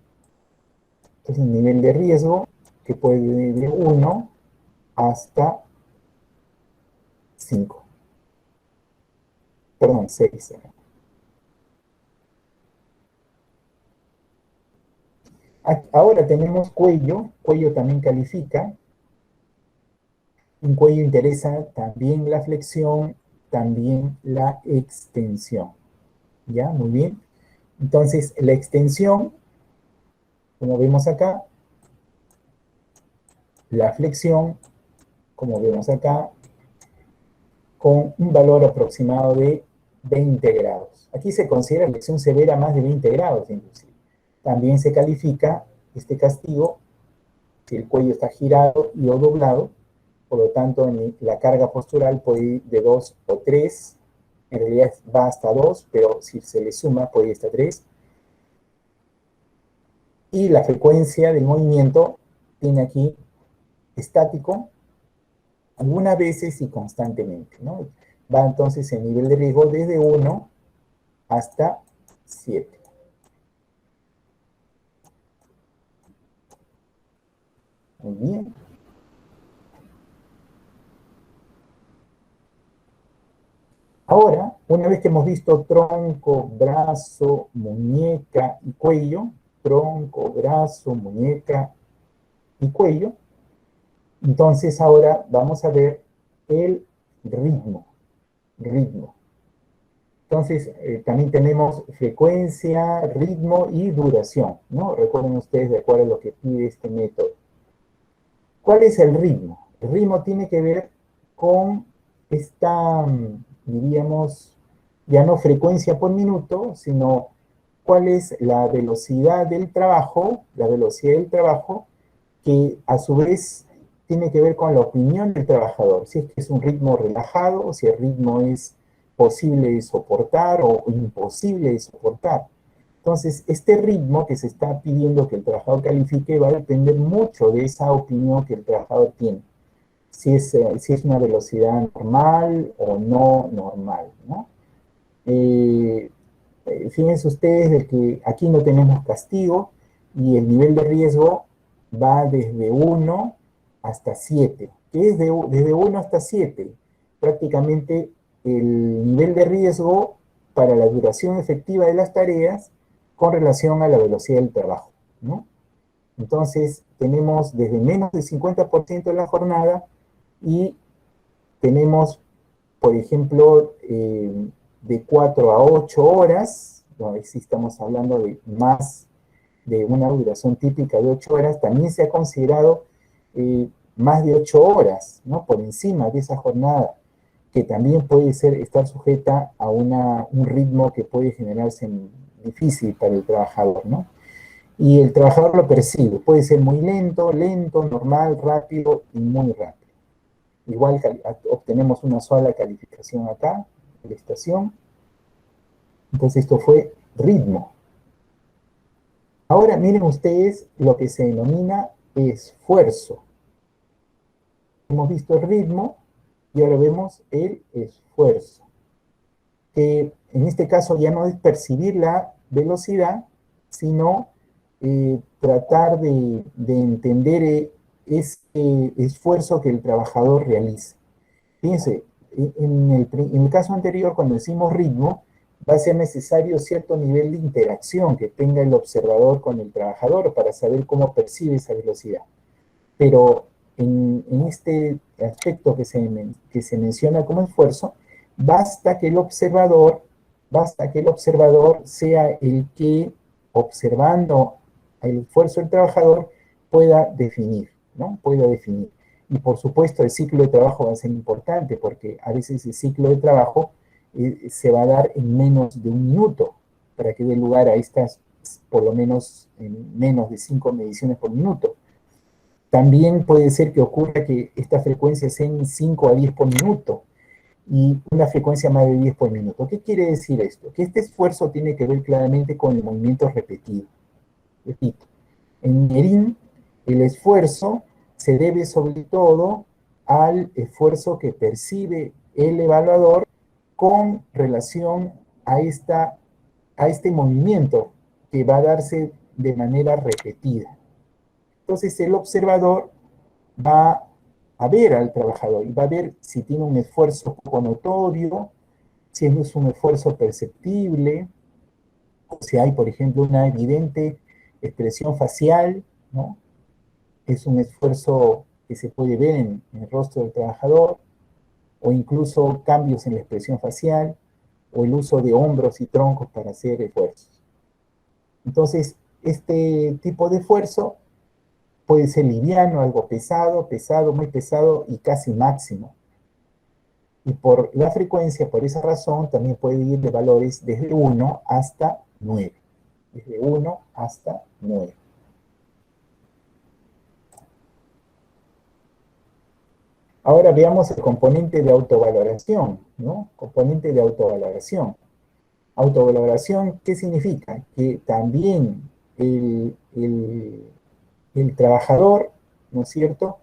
Entonces, el nivel de riesgo que puede ir de 1 hasta 5. Perdón, 6. Ahora tenemos cuello. Cuello también califica. En cuello interesa también la flexión, también la extensión. ¿Ya? Muy bien. Entonces, la extensión, como vemos acá, la flexión, como vemos acá, con un valor aproximado de 20 grados. Aquí se considera flexión severa más de 20 grados, inclusive. También se califica este castigo si el cuello está girado y o doblado, por lo tanto la carga postural puede ir de 2 o 3, en realidad va hasta 2, pero si se le suma puede ir hasta 3. Y la frecuencia del movimiento tiene aquí estático, algunas veces y constantemente, ¿no? Va entonces el nivel de riesgo desde 1 hasta 7. Muy bien. Ahora, una vez que hemos visto tronco, brazo, muñeca y cuello, tronco, brazo, muñeca y cuello, entonces ahora vamos a ver el ritmo. Entonces, también tenemos frecuencia, ritmo y duración, ¿no? Recuerden ustedes de acuerdo a lo que pide este método. ¿Cuál es el ritmo? El ritmo tiene que ver con esta, diríamos, ya no frecuencia por minuto, sino cuál es la velocidad del trabajo, que a su vez tiene que ver con la opinión del trabajador, si es que es un ritmo relajado, si el ritmo es posible de soportar o imposible de soportar. Entonces, este ritmo que se está pidiendo que el trabajador califique va a depender mucho de esa opinión que el trabajador tiene. Si es una velocidad normal o no normal, ¿no? Fíjense ustedes de que aquí no tenemos castigo y el nivel de riesgo va desde 1 hasta 7. ¿Qué es desde 1 hasta 7? Prácticamente el nivel de riesgo para la duración efectiva de las tareas con relación a la velocidad del trabajo, ¿no? Entonces, tenemos desde menos del 50% de la jornada y tenemos, por ejemplo, de 4 a 8 horas, donde sí estamos hablando de más de una duración típica de 8 horas, también se ha considerado más de 8 horas, ¿no? Por encima de esa jornada, que también puede estar sujeta a un ritmo que puede generarse difícil para el trabajador, ¿no? Y el trabajador lo percibe, puede ser muy lento, normal, rápido y muy rápido. Igual obtenemos una sola calificación acá, de la estación. Entonces esto fue ritmo. Ahora miren ustedes lo que se denomina esfuerzo. Hemos visto el ritmo y ahora vemos el esfuerzo. Que en este caso ya no es percibir la velocidad, sino tratar de entender ese esfuerzo que el trabajador realiza. Fíjense, en el caso anterior, cuando decimos ritmo, va a ser necesario cierto nivel de interacción que tenga el observador con el trabajador para saber cómo percibe esa velocidad. Pero en este aspecto que se menciona como esfuerzo, basta que el observador, sea el que, observando el esfuerzo del trabajador, pueda definir, ¿no? Pueda definir. Y por supuesto el ciclo de trabajo va a ser importante, porque a veces el ciclo de trabajo se va a dar en menos de un minuto, para que dé lugar a estas, por lo menos, en menos de 5 mediciones por minuto. También puede ser que ocurra que esta frecuencia sea en 5 a 10 por minuto y una frecuencia más de 10 por minuto. ¿Qué quiere decir esto? Que este esfuerzo tiene que ver claramente con el movimiento repetido. Repito, en Merín el esfuerzo se debe sobre todo al esfuerzo que percibe el evaluador con relación a, a este movimiento que va a darse de manera repetida. Entonces el observador va a ver al trabajador y va a ver si tiene un esfuerzo poco notorio, si es un esfuerzo perceptible, o si hay, por ejemplo, una evidente expresión facial, ¿no? Es un esfuerzo que se puede ver en el rostro del trabajador, o incluso cambios en la expresión facial, o el uso de hombros y troncos para hacer esfuerzos. Entonces, este tipo de esfuerzo puede ser liviano, algo pesado, pesado, muy pesado y casi máximo. Y por la frecuencia, por esa razón, también puede ir de valores desde 1 hasta 9. Desde 1 hasta 9. Ahora veamos el componente de autovaloración, ¿no? Componente de autovaloración. Autovaloración, ¿qué significa? Que también el trabajador, ¿no es cierto?,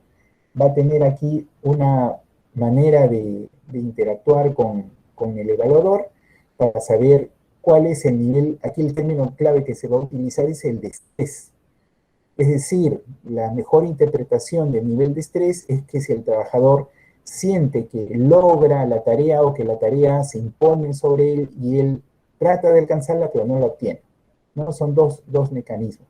va a tener aquí una manera de interactuar con el evaluador para saber cuál es el nivel. Aquí el término clave que se va a utilizar es el de estrés. Es decir, la mejor interpretación del nivel de estrés es que si el trabajador siente que logra la tarea o que la tarea se impone sobre él y él trata de alcanzarla pero no la obtiene, ¿no? Son dos mecanismos.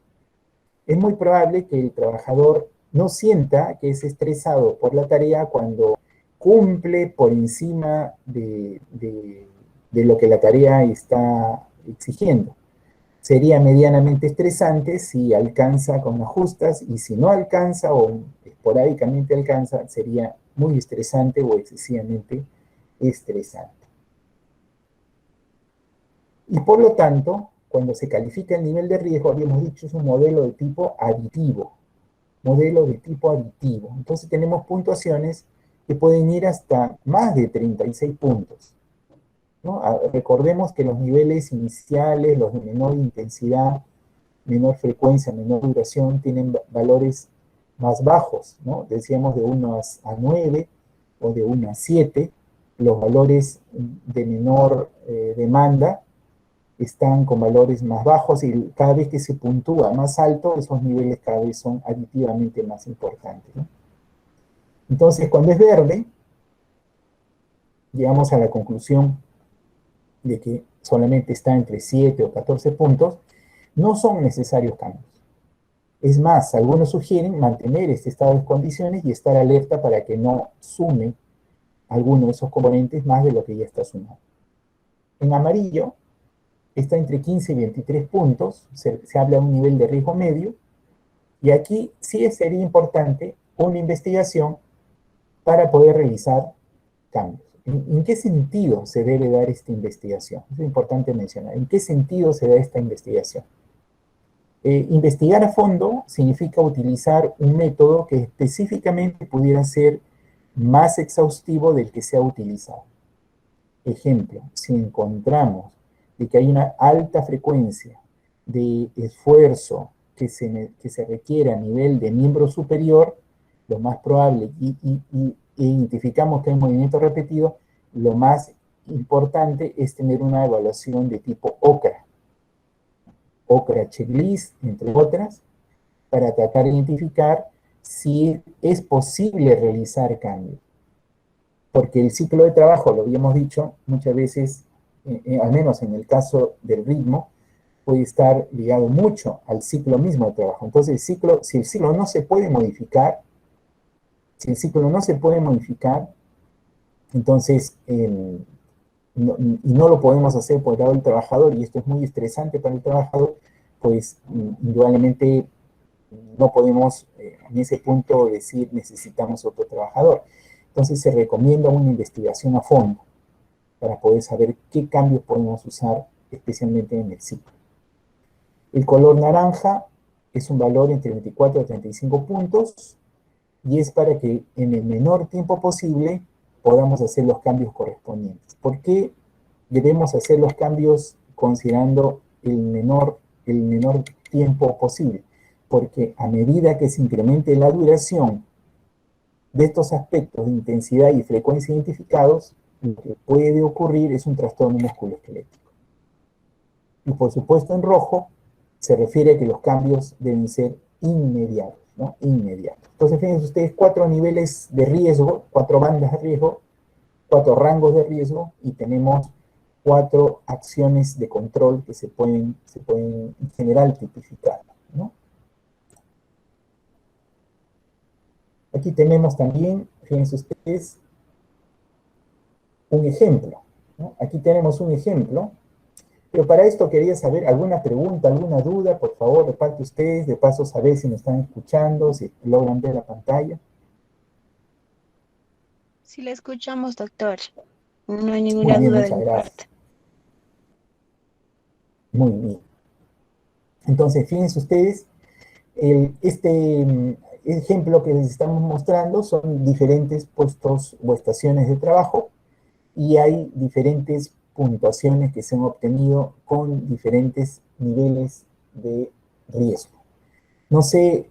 Es muy probable que el trabajador no sienta que es estresado por la tarea cuando cumple por encima de lo que la tarea está exigiendo. Sería medianamente estresante si alcanza con ajustes, y si no alcanza o esporádicamente alcanza, sería muy estresante o excesivamente estresante. Y por lo tanto, cuando se califica el nivel de riesgo, habíamos dicho, es un modelo de tipo aditivo. Modelo de tipo aditivo. Entonces tenemos puntuaciones que pueden ir hasta más de 36 puntos, ¿no? Recordemos que los niveles iniciales, los de menor intensidad, menor frecuencia, menor duración, tienen valores más bajos, ¿no? Decíamos de 1 a 9 o de 1 a 7. Los valores de menor demanda están con valores más bajos, y cada vez que se puntúa más alto, esos niveles cada vez son aditivamente más importantes, ¿no? Entonces, cuando es verde, llegamos a la conclusión de que solamente está entre 7 o 14 puntos, no son necesarios cambios. Es más, algunos sugieren mantener este estado de condiciones y estar alerta para que no sume alguno de esos componentes más de lo que ya está sumado. En amarillo está entre 15 y 23 puntos, se habla de un nivel de riesgo medio, y aquí sí sería importante una investigación para poder realizar cambios. ¿En qué sentido se debe dar esta investigación? Es importante mencionar. ¿En qué sentido se da esta investigación? Investigar a fondo significa utilizar un método que específicamente pudiera ser más exhaustivo del que se ha utilizado. Ejemplo, si encontramos de que hay una alta frecuencia de esfuerzo que se requiere a nivel de miembro superior, lo más probable, y identificamos que hay movimiento repetido, lo más importante es tener una evaluación de tipo OCRA. OCRA checklist, entre otras, para tratar de identificar si es posible realizar cambios. Porque el ciclo de trabajo, lo habíamos dicho muchas veces, al menos en el caso del ritmo, puede estar ligado mucho al ciclo mismo de trabajo. Entonces, si el ciclo no se puede modificar, Si el ciclo no se puede modificar, entonces, y no lo podemos hacer por el lado del trabajador, y esto es muy estresante para el trabajador, pues indudablemente no podemos en ese punto decir necesitamos otro trabajador. Entonces se recomienda una investigación a fondo para poder saber qué cambios podemos usar, especialmente en el ciclo. El color naranja es un valor entre 24 y 35 puntos, y es para que en el menor tiempo posible podamos hacer los cambios correspondientes. ¿Por qué debemos hacer los cambios considerando el menor tiempo posible? Porque a medida que se incremente la duración de estos aspectos de intensidad y frecuencia identificados, lo que puede ocurrir es un trastorno musculoesquelético. Y por supuesto en rojo se refiere a que los cambios deben ser inmediatos, ¿no? Inmediatos. Entonces fíjense ustedes 4 niveles de riesgo, 4 bandas de riesgo, 4 rangos de riesgo, y tenemos 4 acciones de control que se pueden en general tipificar, ¿no? Aquí tenemos también, fíjense ustedes, un ejemplo, ¿no? Aquí tenemos un ejemplo, pero para esto quería saber alguna pregunta, alguna duda, por favor, de parte de ustedes, de paso saber si me están escuchando, si logran ver la pantalla. Sí, le escuchamos, doctor. No hay Muy ninguna bien, duda de muchas mi gracias. parte. Muy bien. Entonces, fíjense ustedes, este ejemplo que les estamos mostrando son diferentes puestos o estaciones de trabajo, y hay diferentes puntuaciones que se han obtenido con diferentes niveles de riesgo. No sé,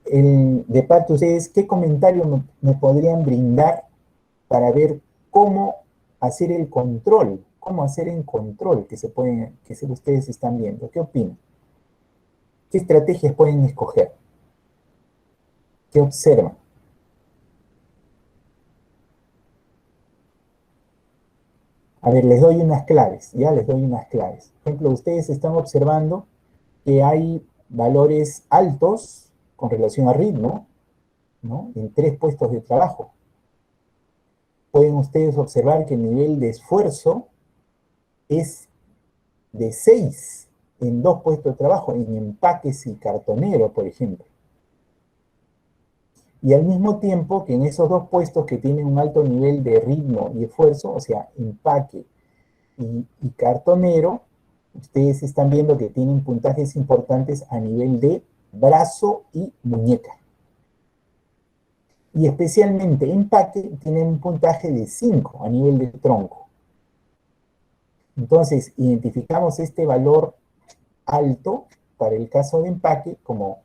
de parte de ustedes, ¿qué comentario me podrían brindar para ver cómo hacer el control? ¿Cómo hacer el control que ustedes están viendo? ¿Qué opinan? ¿Qué estrategias pueden escoger? ¿Qué observan? A ver, les doy unas claves, ya les doy unas claves. Por ejemplo, ustedes están observando que hay valores altos con relación a ritmo, ¿no? En 3 puestos de trabajo. Pueden ustedes observar que el nivel de esfuerzo es de 6 en 2 puestos de trabajo, en empaques y cartonero, por ejemplo. Y al mismo tiempo que en esos 2 puestos que tienen un alto nivel de ritmo y esfuerzo, o sea, empaque y cartonero, ustedes están viendo que tienen puntajes importantes a nivel de brazo y muñeca. Y especialmente empaque tienen un puntaje de 5 a nivel de tronco. Entonces, identificamos este valor alto para el caso de empaque como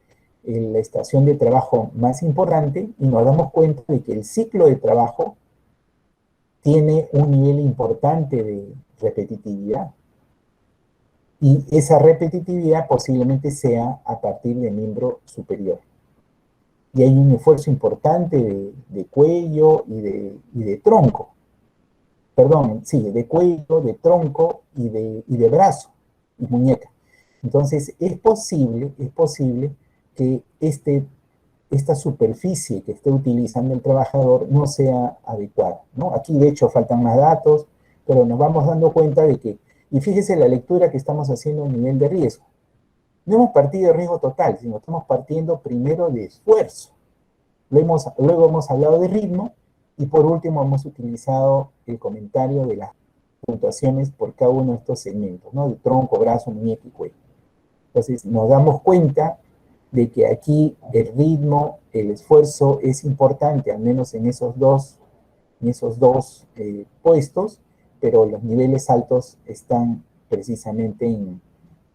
la estación de trabajo más importante, y nos damos cuenta de que el ciclo de trabajo tiene un nivel importante de repetitividad. Y esa repetitividad posiblemente sea a partir del miembro superior. Y hay un esfuerzo importante de cuello y de tronco. Perdón, sí, de cuello, de tronco y de brazo y muñeca. Entonces, es posible que esta superficie que esté utilizando el trabajador no sea adecuada, ¿no? Aquí, de hecho, faltan más datos, pero nos vamos dando cuenta de que, y fíjese la lectura que estamos haciendo a nivel de riesgo. No hemos partido de riesgo total, sino estamos partiendo primero de esfuerzo. Luego hemos hablado de ritmo, y por último hemos utilizado el comentario de las puntuaciones por cada uno de estos segmentos, ¿no? De tronco, brazo, muñeca y cuello. Entonces nos damos cuenta de que aquí el ritmo, el esfuerzo es importante, al menos en esos dos puestos, pero los niveles altos están precisamente en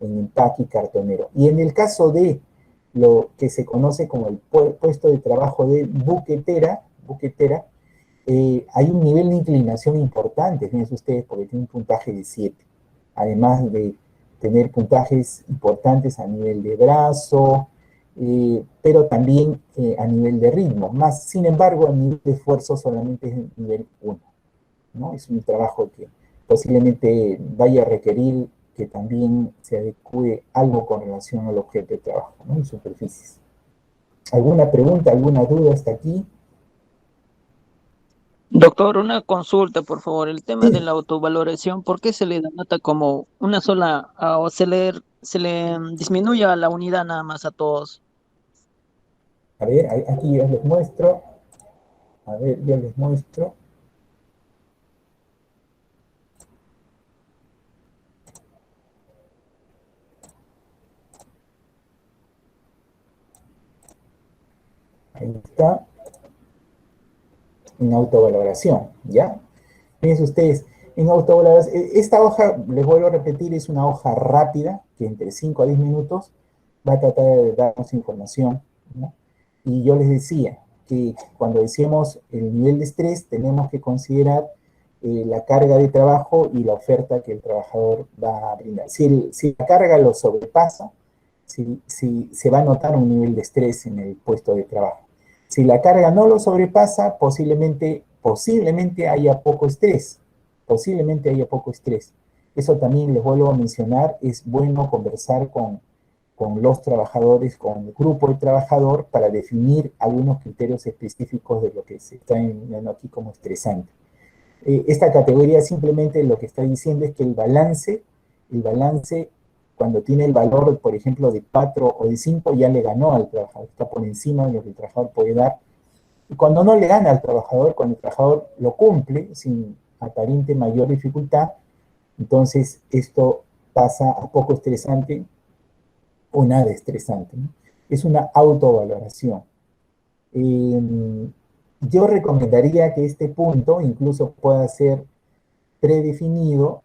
empaque y cartonero. Y en el caso de lo que se conoce como el puesto de trabajo de buquetera, hay un nivel de inclinación importante, fíjense ustedes, porque tiene un puntaje de 7, además de tener puntajes importantes a nivel de brazo, pero también a nivel de ritmo. Más, sin embargo, a nivel de esfuerzo solamente es nivel 1, ¿no? Es un trabajo que posiblemente vaya a requerir que también se adecue algo con relación al objeto de trabajo, ¿no? En superficies. ¿Alguna pregunta, alguna duda hasta aquí? Doctor, una consulta, por favor. El tema de la autovaloración, ¿por qué se le denota como una sola, o se le disminuye a la unidad nada más a todos? A ver, aquí yo les muestro. A ver, yo les muestro. Ahí está, en autovaloración, ¿ya? Fíjense ustedes, en autovaloración, esta hoja, les vuelvo a repetir, es una hoja rápida, que entre 5 a 10 minutos va a tratar de darnos información, ¿no? Y yo les decía que cuando decimos el nivel de estrés, tenemos que considerar la carga de trabajo y la oferta que el trabajador va a brindar. Si la carga lo sobrepasa, si se va a notar un nivel de estrés en el puesto de trabajo. Si la carga no lo sobrepasa, posiblemente haya poco estrés. Posiblemente haya poco estrés. Eso también les vuelvo a mencionar, es bueno conversar con los trabajadores, con el grupo de trabajador, para definir algunos criterios específicos de lo que se está viendo aquí como estresante. Esta categoría simplemente lo que está diciendo es que el balance cuando tiene el valor, por ejemplo, de 4 o de 5, ya le ganó al trabajador, está por encima de lo que el trabajador puede dar. Y cuando no le gana al trabajador, cuando el trabajador lo cumple sin aparente mayor dificultad, entonces esto pasa a poco estresante o nada estresante, ¿no? Es una autovaloración. Yo recomendaría que este punto incluso pueda ser predefinido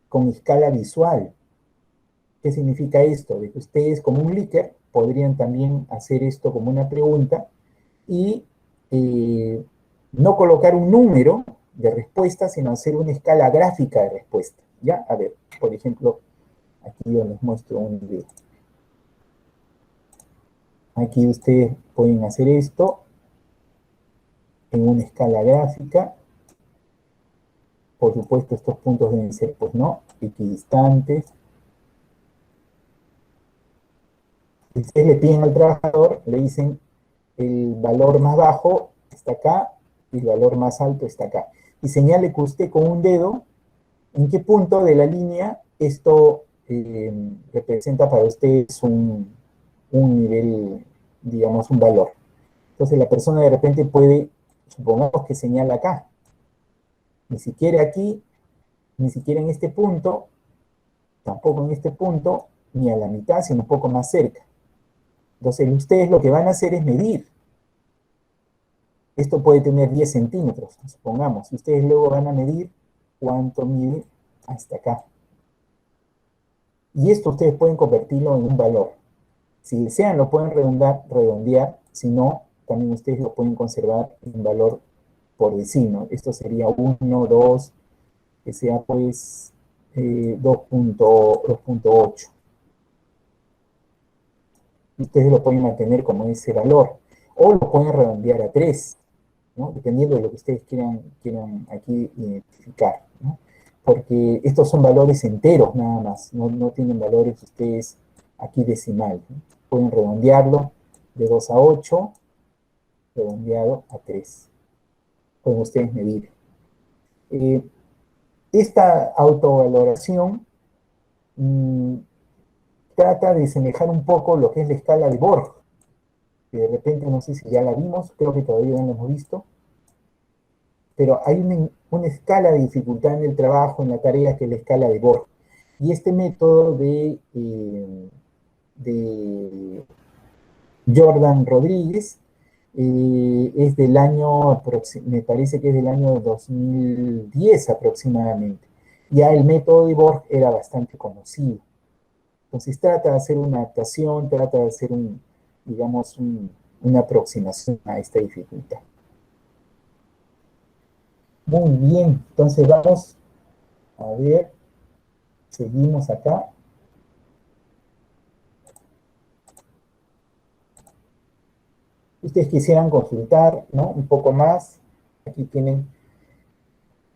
con escala visual. ¿Qué significa esto? De que ustedes como un líder podrían también hacer esto como una pregunta y eh, no colocar un número de respuesta, sino hacer una escala gráfica de respuesta. ¿Ya? A ver, por ejemplo, aquí yo les muestro un video. Aquí ustedes pueden hacer esto en una escala gráfica. Por supuesto, estos puntos deben ser, pues no, equidistantes. Si ustedes le piden al trabajador, le dicen el valor más bajo está acá y el valor más alto está acá. Y señale que usted con un dedo en qué punto de la línea esto representa para ustedes un nivel, digamos, un valor. Entonces la persona de repente puede, supongamos que señala acá, ni siquiera aquí, ni siquiera en este punto, tampoco en este punto, ni a la mitad, sino un poco más cerca. Entonces ustedes lo que van a hacer es medir. Esto puede tener 10 centímetros, supongamos. Y ustedes luego van a medir cuánto mide hasta acá. Y esto ustedes pueden convertirlo en un valor. Si desean, lo pueden redondear. Si no, también ustedes lo pueden conservar en valor por vecino. Esto sería 1, 2, que sea pues 2.8. Ustedes lo pueden mantener como ese valor. O lo pueden redondear a 3, ¿no? Dependiendo de lo que ustedes quieran aquí identificar, ¿no? Porque estos son valores enteros nada más, no tienen valores ustedes aquí decimal, ¿no? Pueden redondearlo de 2 a 8, redondeado a 3. Pueden ustedes medir. Esta autovaloración trata de semejar un poco lo que es la escala de Borg, que de repente no sé si ya la vimos, creo que todavía no la hemos visto, pero hay una escala de dificultad en el trabajo, en la tarea, que es la escala de Borg. Y este método de Jordan Rodríguez es del año, me parece que es del año 2010 aproximadamente. Ya el método de Borg era bastante conocido. Entonces trata de hacer una adaptación, trata de hacer digamos, una aproximación a esta dificultad. Muy bien, entonces vamos a ver, seguimos acá. Ustedes quisieran consultar, ¿no? Un poco más. Aquí tienen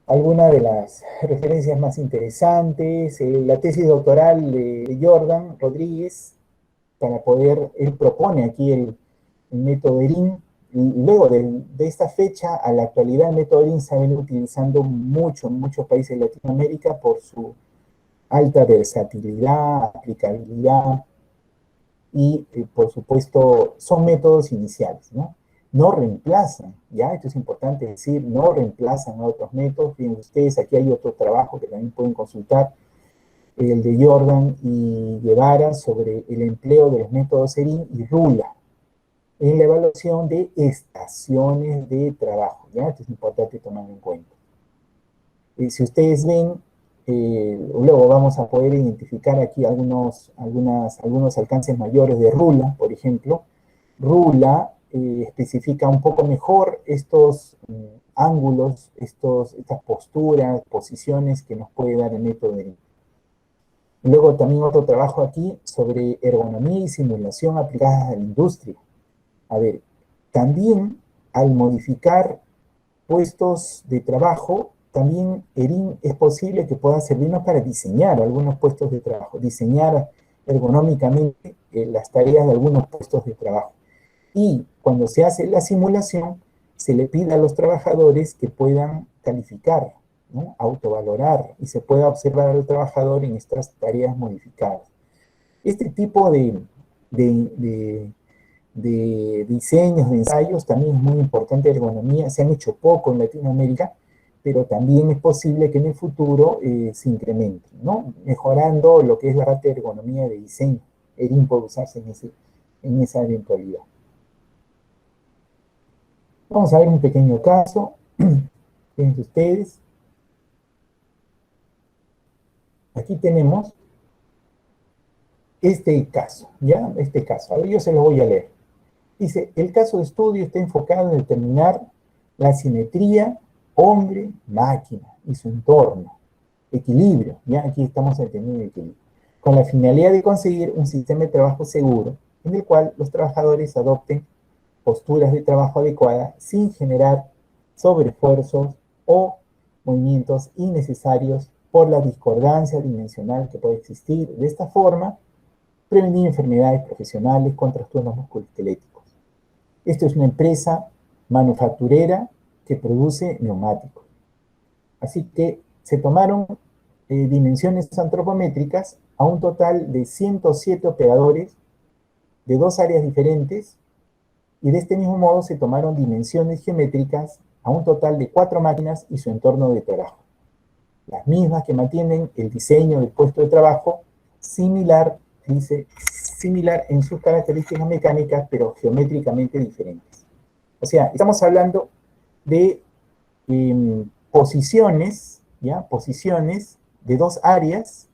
algunas de las referencias más interesantes. La tesis doctoral de Jordan Rodríguez, para poder, él propone aquí el método ERIN, luego de esta fecha a la actualidad, el método Lean se ha venido utilizando mucho en muchos países de Latinoamérica por su alta versatilidad, aplicabilidad y, por supuesto, son métodos iniciales, ¿no? No reemplazan, ¿ya? Esto es importante decir, no reemplazan a otros métodos. Fíjense ustedes, aquí hay otro trabajo que también pueden consultar, el de Jordan y Guevara sobre el empleo de los métodos SERIN y RULA en la evaluación de estaciones de trabajo, ¿ya? Esto es importante tomarlo en cuenta. Si ustedes ven, luego vamos a poder identificar aquí algunos alcances mayores de RULA, por ejemplo. RULA especifica un poco mejor estos ángulos, estas posturas, posiciones que nos puede dar el método de Lean. Luego también otro trabajo aquí sobre ergonomía y simulación aplicadas a la industria. A ver, también al modificar puestos de trabajo, también ERIN es posible que pueda servirnos para diseñar algunos puestos de trabajo, diseñar ergonómicamente las tareas de algunos puestos de trabajo. Y cuando se hace la simulación, se le pide a los trabajadores que puedan calificar, ¿no? Autovalorar, y se pueda observar al trabajador en estas tareas modificadas. Este tipo de diseños, de ensayos, también es muy importante la ergonomía. Se han hecho poco en Latinoamérica, pero también es posible que en el futuro se incremente, ¿no? Mejorando lo que es la parte de ergonomía de diseño. ERIN puede usarse en esa eventualidad. Vamos a ver un pequeño caso. Fíjense ustedes. Aquí tenemos este caso, ¿ya? Este caso. A ver, yo se lo voy a leer. Dice, el caso de estudio está enfocado en determinar la simetría hombre-máquina y su entorno. Equilibrio, ¿ya? Aquí estamos entendiendo el equilibrio. Con la finalidad de conseguir un sistema de trabajo seguro, en el cual los trabajadores adopten posturas de trabajo adecuadas sin generar sobreesfuerzos o movimientos innecesarios por la discordancia dimensional que puede existir. De esta forma, prevenir enfermedades profesionales con trastornos musculoesqueléticos. Esto es una empresa manufacturera que produce neumáticos. Así que se tomaron dimensiones antropométricas a un total de 107 operadores de 2 áreas diferentes, y de este mismo modo se tomaron dimensiones geométricas a un total de 4 máquinas y su entorno de trabajo. Las mismas que mantienen el diseño del puesto de trabajo similar, dice, similar en sus características mecánicas, pero geométricamente diferentes. O sea, estamos hablando de posiciones, ¿ya? Posiciones de 2 áreas,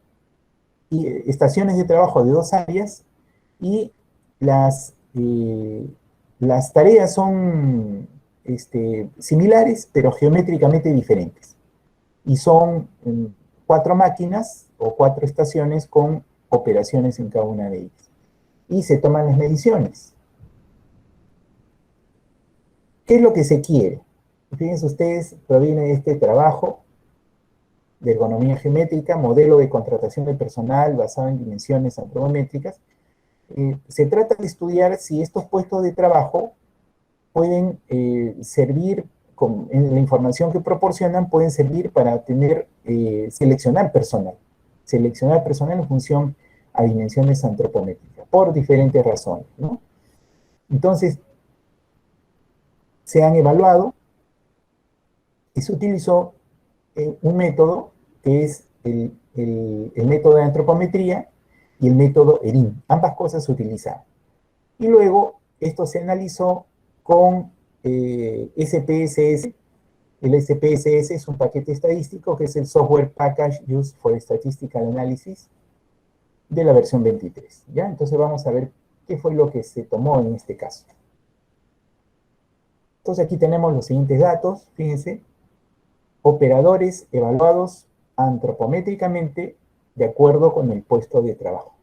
y estaciones de trabajo de 2 áreas, y las tareas son similares, pero geométricamente diferentes. Y son 4 máquinas o 4 estaciones con operaciones en cada una de ellas. Y se toman las mediciones. ¿Qué es lo que se quiere? Fíjense ustedes, proviene de este trabajo de ergonomía geométrica, modelo de contratación de personal basado en dimensiones antropométricas. Se trata de estudiar si estos puestos de trabajo pueden servir, en la información que proporcionan, pueden servir para seleccionar personal en función a dimensiones antropométricas, por diferentes razones, ¿no? Entonces, se han evaluado y se utilizó un método que es el método de antropometría y el método ERIN. Ambas cosas se utilizaron. Y luego, esto se analizó con SPSS. El SPSS es un paquete estadístico que es el Software Package Used for Statistical Analysis de la versión 23. ¿Ya? Entonces vamos a ver qué fue lo que se tomó en este caso. Entonces aquí tenemos los siguientes datos, fíjense. Operadores evaluados antropométricamente de acuerdo con el puesto de trabajo.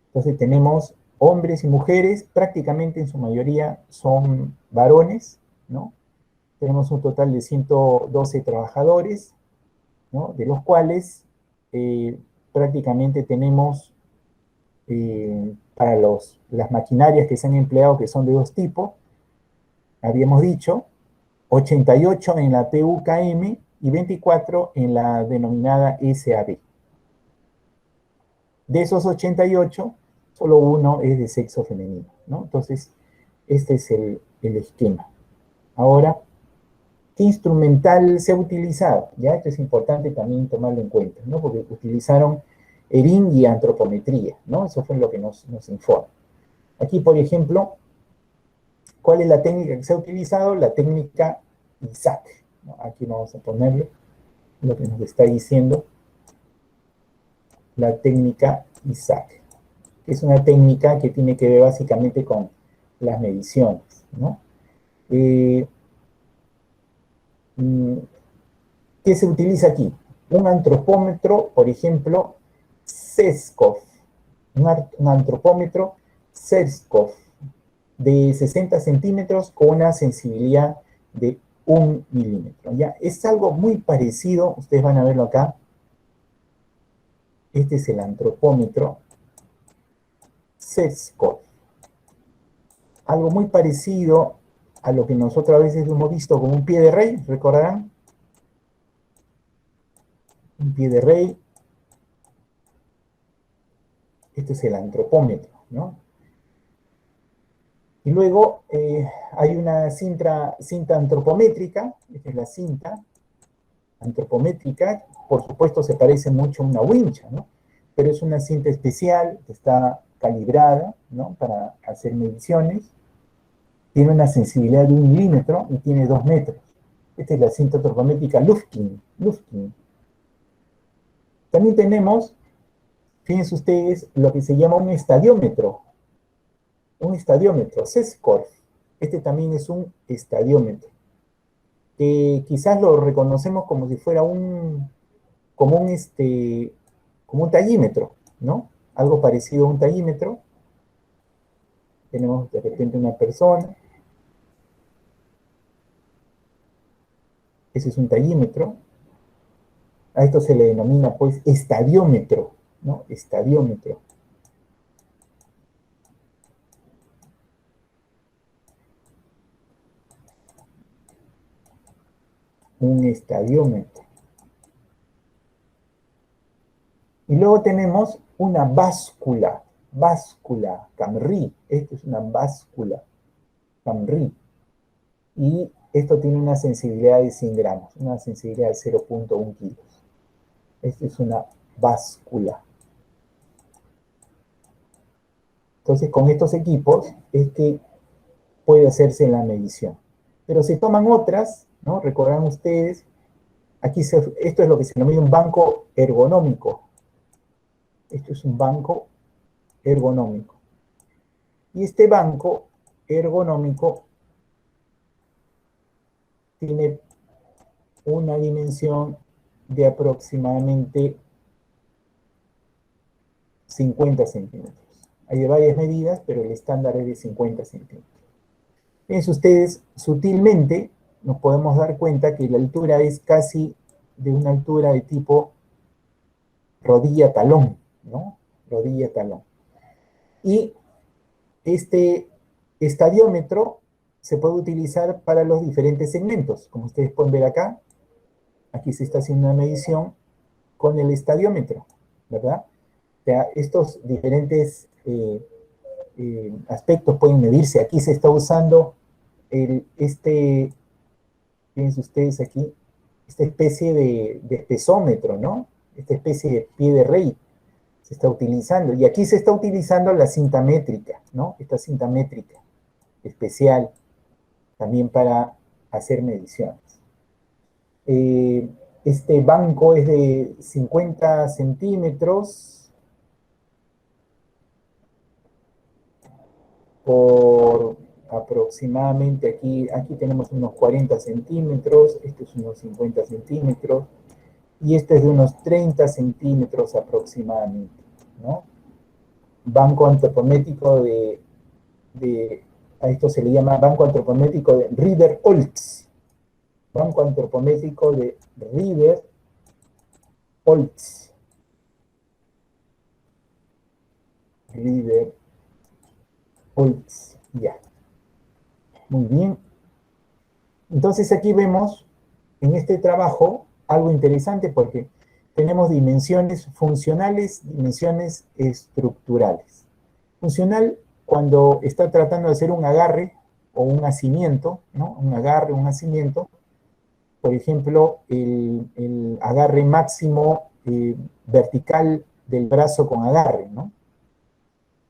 Entonces tenemos hombres y mujeres, prácticamente en su mayoría son varones, ¿no? Tenemos un total de 112 trabajadores, ¿no? De los cuales prácticamente tenemos para las maquinarias que se han empleado, que son de 2 tipos, habíamos dicho, 88 en la PUKM y 24 en la denominada SAB. De esos 88, solo uno es de sexo femenino, ¿no? Entonces, este es el esquema. Ahora, ¿qué instrumental se ha utilizado? Ya, esto es importante también tomarlo en cuenta, ¿no? Porque utilizaron ERIN y antropometría, ¿no? Eso fue lo que nos informa. Aquí, por ejemplo, ¿cuál es la técnica que se ha utilizado? La técnica ISAC, ¿no? Aquí vamos a ponerle lo que nos está diciendo la técnica ISAC, que es una técnica que tiene que ver básicamente con las mediciones, ¿no? ¿Qué se utiliza aquí? Un antropómetro, por ejemplo, Seskov, un antropómetro Seskov de 60 centímetros con una sensibilidad de 1 milímetro. ¿Ya? Es algo muy parecido, ustedes van a verlo acá. Este es el antropómetro Seskov. Algo muy parecido a lo que nosotros a veces hemos visto como un pie de rey, ¿recordarán? Un pie de rey. Este es el antropómetro, ¿no? Y luego hay una cinta antropométrica, esta es la cinta antropométrica, por supuesto se parece mucho a una wincha, ¿no? Pero es una cinta especial que está calibrada, ¿no? Para hacer mediciones. Tiene una sensibilidad de 1 milímetro y tiene 2 metros. Esta es la cinta antropométrica Lufkin. También tenemos, fíjense ustedes, lo que se llama un estadiómetro. Un estadiómetro, Seskov. Este también es un estadiómetro. Quizás lo reconocemos como si fuera como un tallímetro, ¿no? Algo parecido a un tallímetro. Tenemos de repente una persona. Ese es un tallímetro. A esto se le denomina, pues, estadiómetro, ¿no? Estadiómetro. Un estadiómetro. Y luego tenemos una báscula, Camry. Esto es una báscula, Camry. Y esto tiene una sensibilidad de 100 gramos, una sensibilidad de 0.1 kilos. Esta es una báscula. Entonces, con estos equipos es que puede hacerse la medición. Pero se toman otras, ¿no? Recordarán ustedes, esto es lo que se denomina un banco ergonómico. Esto es un banco ergonómico. Y este banco ergonómico tiene una dimensión de aproximadamente 50 centímetros. Hay de varias medidas, pero el estándar es de 50 centímetros. Fíjense ustedes, sutilmente nos podemos dar cuenta que la altura es casi de una altura de tipo rodilla-talón, ¿no? Rodilla-talón. Y este estadiómetro se puede utilizar para los diferentes segmentos. Como ustedes pueden ver acá, aquí se está haciendo una medición con el estadiómetro, ¿verdad? O sea, estos diferentes aspectos pueden medirse. Aquí se está usando fíjense ustedes aquí, esta especie de espesómetro, ¿no? Esta especie de pie de rey se está utilizando. Y aquí se está utilizando la cinta métrica, ¿no? Esta cinta métrica especial también para hacer mediciones. Este banco es de 50 centímetros por aproximadamente, aquí tenemos unos 40 centímetros, este es unos 50 centímetros, y este es de unos 30 centímetros aproximadamente, ¿no? Banco antropométrico a esto se le llama banco antropométrico de Rieder-Oltz. Banco antropométrico de Rieder-Oltz. Rieder-Oltz, ya. Muy bien. Entonces aquí vemos en este trabajo algo interesante porque tenemos dimensiones funcionales, dimensiones estructurales. Funcional cuando está tratando de hacer un agarre o un asimiento, ¿no? Un agarre, un asimiento. Por ejemplo, el agarre máximo vertical del brazo con agarre, ¿no?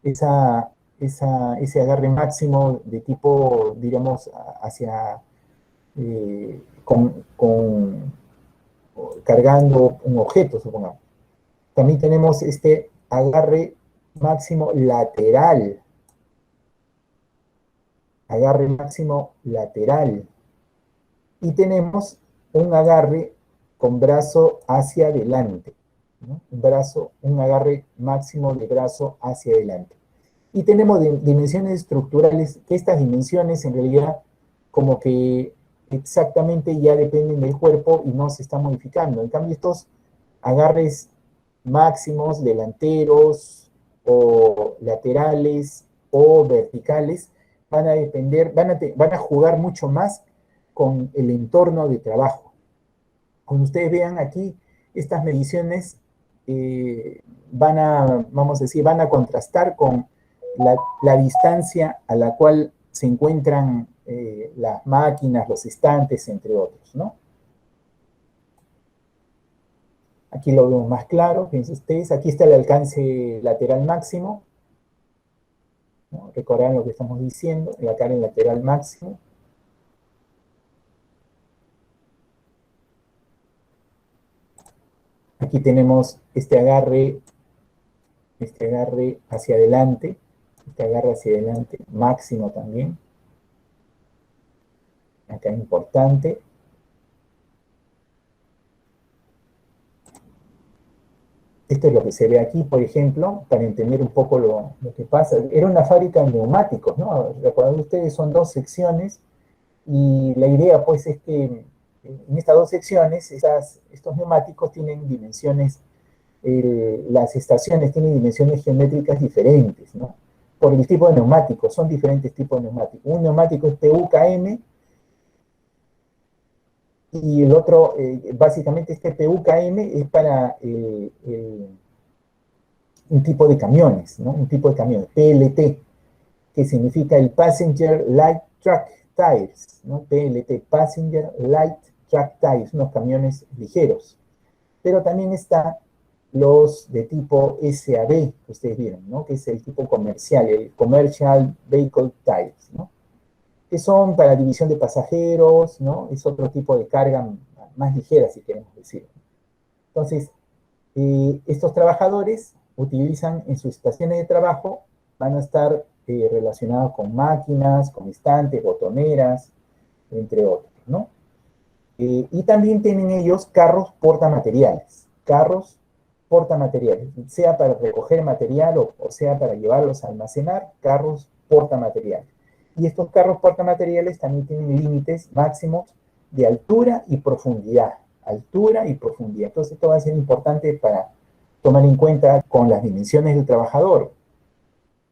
Ese agarre máximo de tipo, diríamos, hacia, cargando un objeto, supongamos. También tenemos este agarre máximo lateral. Agarre máximo lateral. Y tenemos un agarre con brazo hacia adelante, ¿no? Un agarre máximo de brazo hacia adelante. Y tenemos dimensiones estructurales, que estas dimensiones en realidad como que exactamente ya dependen del cuerpo y no se están modificando. En cambio, estos agarres máximos, delanteros o laterales o verticales van a depender, van a jugar mucho más con el entorno de trabajo. Como ustedes vean aquí, estas mediciones vamos a decir, van a contrastar con la distancia a la cual se encuentran las máquinas, los estantes, entre otros, ¿no? Aquí lo vemos más claro, fíjense ustedes, aquí está el alcance lateral máximo, ¿no? Recordarán lo que estamos diciendo, el alcance lateral máximo. Aquí tenemos este agarre hacia adelante, máximo también. Acá importante. Esto es lo que se ve aquí, por ejemplo, para entender un poco lo que pasa. Era una fábrica de neumáticos, ¿no? Recuerden ustedes, son dos secciones, y la idea, pues, es que en estas dos secciones, estos neumáticos tienen dimensiones, las estaciones tienen dimensiones geométricas diferentes, ¿no? Por el tipo de neumáticos, son diferentes tipos de neumáticos. Un neumático es PUKM, y el otro, básicamente este PUKM es para un tipo de camiones, ¿no? Un tipo de camiones, PLT, que significa el Passenger Light Truck Tires, ¿no? PLT, Passenger Light Truck Tires, unos camiones ligeros. Pero también está los de tipo SAB, que ustedes vieron, ¿no? Que es el tipo comercial, el Commercial Vehicle Tires, ¿no? Que son para división de pasajeros, ¿no? Es otro tipo de carga más ligera, si queremos decir. Entonces, estos trabajadores utilizan en sus estaciones de trabajo, van a estar relacionados con máquinas, con estantes, botoneras, entre otros, ¿no? Y también tienen ellos carros portamateriales, sea para recoger material o sea para llevarlos a almacenar, carros portamateriales. Y estos carros portamateriales también tienen límites máximos de altura y profundidad. Entonces esto va a ser importante para tomar en cuenta con las dimensiones del trabajador.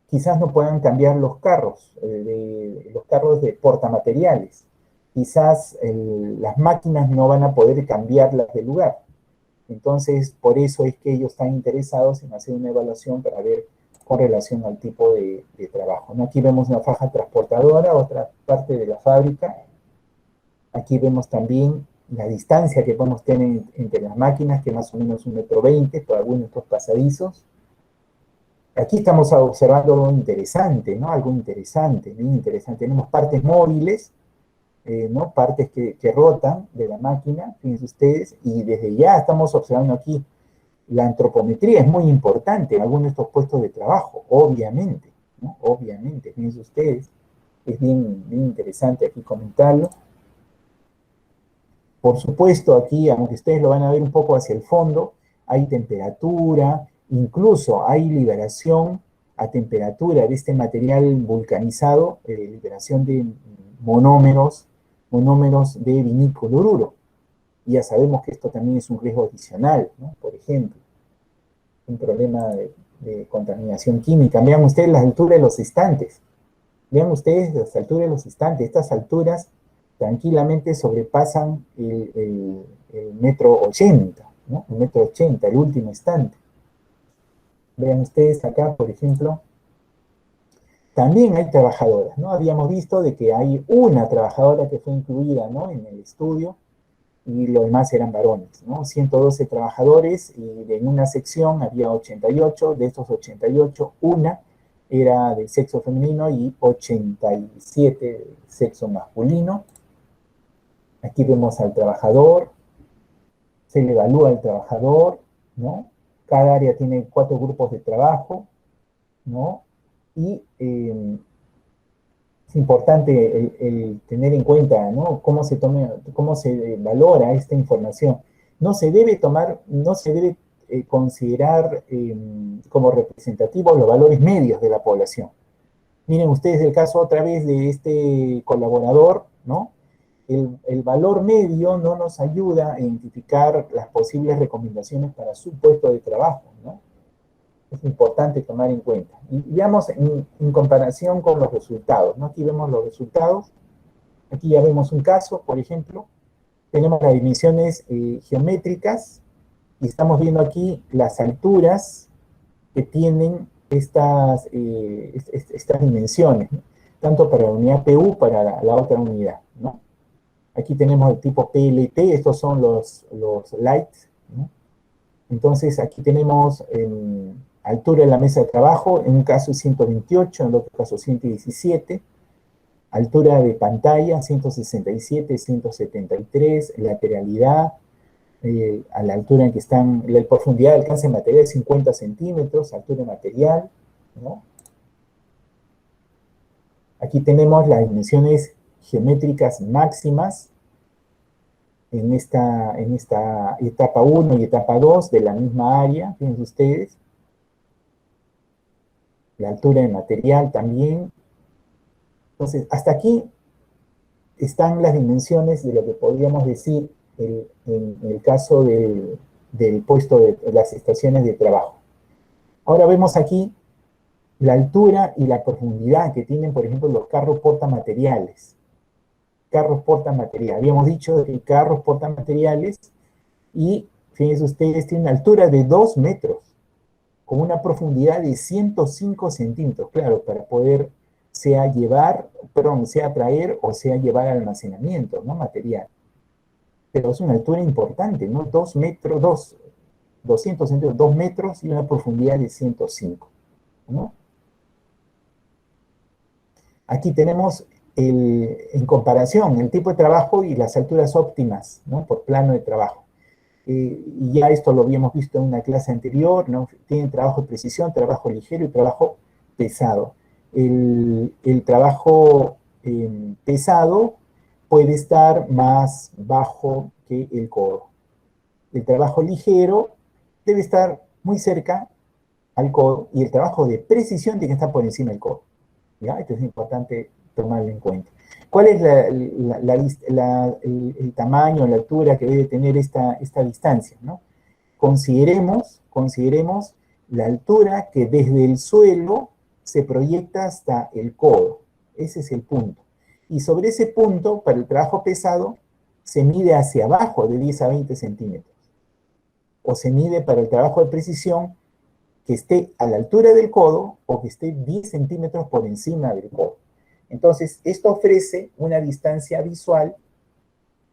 Quizás no puedan cambiar los carros de portamateriales. Quizás las máquinas no van a poder cambiarlas de lugar. Entonces, por eso es que ellos están interesados en hacer una evaluación para ver con relación al tipo de trabajo, ¿no? Aquí vemos una faja transportadora, otra parte de la fábrica. Aquí vemos también la distancia que podemos tener entre las máquinas, que más o menos 1,20 m por algunos de estos pasadizos. Aquí estamos observando algo interesante, ¿no? Algo interesante, bien interesante. Tenemos partes móviles, ¿no? Partes que rotan de la máquina, fíjense ustedes, y desde ya estamos observando aquí la antropometría, es muy importante en algunos de estos puestos de trabajo, obviamente, ¿no? Obviamente, fíjense ustedes, es bien interesante aquí comentarlo. Por supuesto, aquí, aunque ustedes lo van a ver un poco hacia el fondo, hay temperatura, incluso hay liberación a temperatura de este material vulcanizado, liberación de monómeros de vinilcloruro. Y ya sabemos que esto también es un riesgo adicional, ¿no? Por ejemplo, un problema de contaminación química. Vean ustedes las alturas de los estantes. Vean ustedes las alturas de los estantes. Estas alturas tranquilamente sobrepasan el metro 80, ¿no? El metro 80, el último instante. Vean ustedes acá, por ejemplo, también hay trabajadoras, ¿no? Habíamos visto de que hay una trabajadora que fue incluida, ¿no?, en el estudio, y los demás eran varones, ¿no? 112 trabajadores, y en una sección había 88, de estos 88, una era de sexo femenino y 87 de sexo masculino. Aquí vemos al trabajador, se le evalúa al trabajador, ¿no? Cada área tiene 4 grupos de trabajo, ¿no? Y es importante el tener en cuenta, ¿no?, cómo se valora esta información. No se debe considerar como representativos los valores medios de la población. Miren ustedes el caso otra vez de este colaborador, ¿no? El valor medio no nos ayuda a identificar las posibles recomendaciones para su puesto de trabajo, ¿no? Es importante tomar en cuenta. Y veamos en comparación con los resultados, ¿no? Aquí vemos los resultados. Aquí ya vemos un caso, por ejemplo. Tenemos las dimensiones geométricas y estamos viendo aquí las alturas que tienen estas dimensiones, ¿no?, tanto para la unidad PU para la otra unidad, ¿no? Aquí tenemos el tipo PLT, estos son los lights, ¿no? Entonces aquí tenemos altura de la mesa de trabajo, en un caso 128, en el otro caso 117, altura de pantalla 167, 173, lateralidad, a la altura en que están, la profundidad de alcance material 50 centímetros, altura material, ¿no? Aquí tenemos las dimensiones geométricas máximas en esta etapa 1 y etapa 2 de la misma área, fíjense ustedes. La altura de material también. Entonces, hasta aquí están las dimensiones de lo que podríamos decir en el caso del puesto de las estaciones de trabajo. Ahora vemos aquí la altura y la profundidad que tienen, por ejemplo, los carros portamateriales. Carros portamateriales. Habíamos dicho que carros portamateriales, y fíjense ustedes, tienen una altura de 2 metros, con una profundidad de 105 centímetros, claro, para poder sea traer o sea llevar al almacenamiento, ¿no?, material. Pero es una altura importante, ¿no? 2 metros, 200 centímetros, 2 metros y una profundidad de 105, ¿no? Aquí tenemos en comparación el tipo de trabajo y las alturas óptimas, ¿no?, por plano de trabajo. Y ya esto lo habíamos visto en una clase anterior, ¿no? Tienen trabajo de precisión, trabajo ligero y trabajo pesado. El trabajo pesado puede estar más bajo que el codo. El trabajo ligero debe estar muy cerca al codo, y el trabajo de precisión tiene que estar por encima del codo, ¿ya? Esto es importante tomarlo en cuenta. ¿Cuál es el tamaño, la altura que debe tener esta distancia, ¿no? Consideremos la altura que desde el suelo se proyecta hasta el codo. Ese es el punto. Y sobre ese punto, para el trabajo pesado, se mide hacia abajo de 10 a 20 centímetros. O se mide para el trabajo de precisión que esté a la altura del codo o que esté 10 centímetros por encima del codo. Entonces, esto ofrece una distancia visual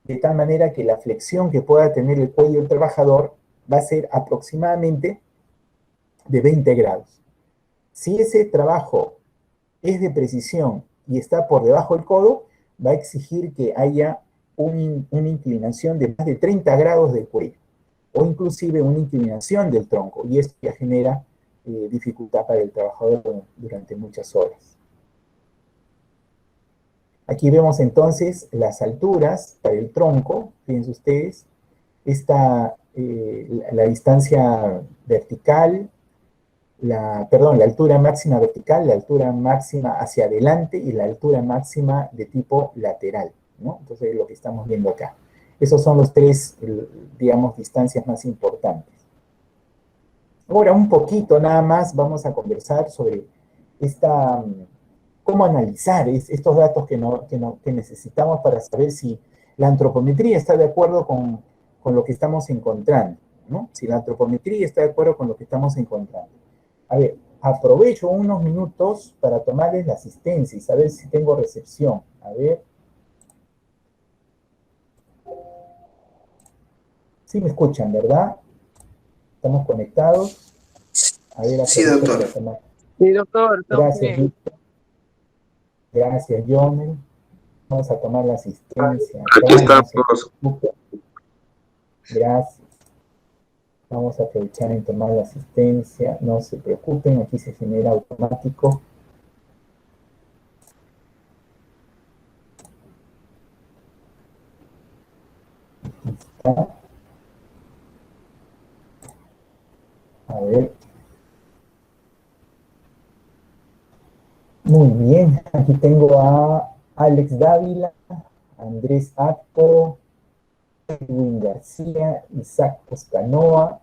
de tal manera que la flexión que pueda tener el cuello del trabajador va a ser aproximadamente de 20 grados. Si ese trabajo es de precisión y está por debajo del codo, va a exigir que haya una inclinación de más de 30 grados del cuello, o inclusive una inclinación del tronco, y esto ya genera dificultad para el trabajador durante muchas horas. Aquí vemos entonces las alturas para el tronco, fíjense ustedes, la distancia vertical, la altura máxima vertical, la altura máxima hacia adelante y la altura máxima de tipo lateral, ¿no? Entonces es lo que estamos viendo acá. Esos son los tres, digamos, distancias más importantes. Ahora un poquito nada más vamos a conversar sobre esta cómo analizar estos datos que necesitamos para saber si la antropometría está de acuerdo con lo que estamos encontrando, ¿no? Si la antropometría está de acuerdo con lo que estamos encontrando. A ver, aprovecho unos minutos para tomarles la asistencia y saber si tengo recepción. A ver. Sí me escuchan, ¿verdad? ¿Estamos conectados? A ver, Sí, aprovecho doctor. para tomar. Sí, doctor, estamos Gracias, bien. Víctor. Gracias, Jonel. Vamos a tomar la asistencia Aquí acá. No se estamos. preocupen. Gracias. Vamos a aprovechar en tomar la asistencia. No se preocupen, aquí se genera automático. ¿Está? A ver. Muy bien, aquí tengo a Alex Dávila, Andrés Acto, Edwin García, Isaac Costanoa,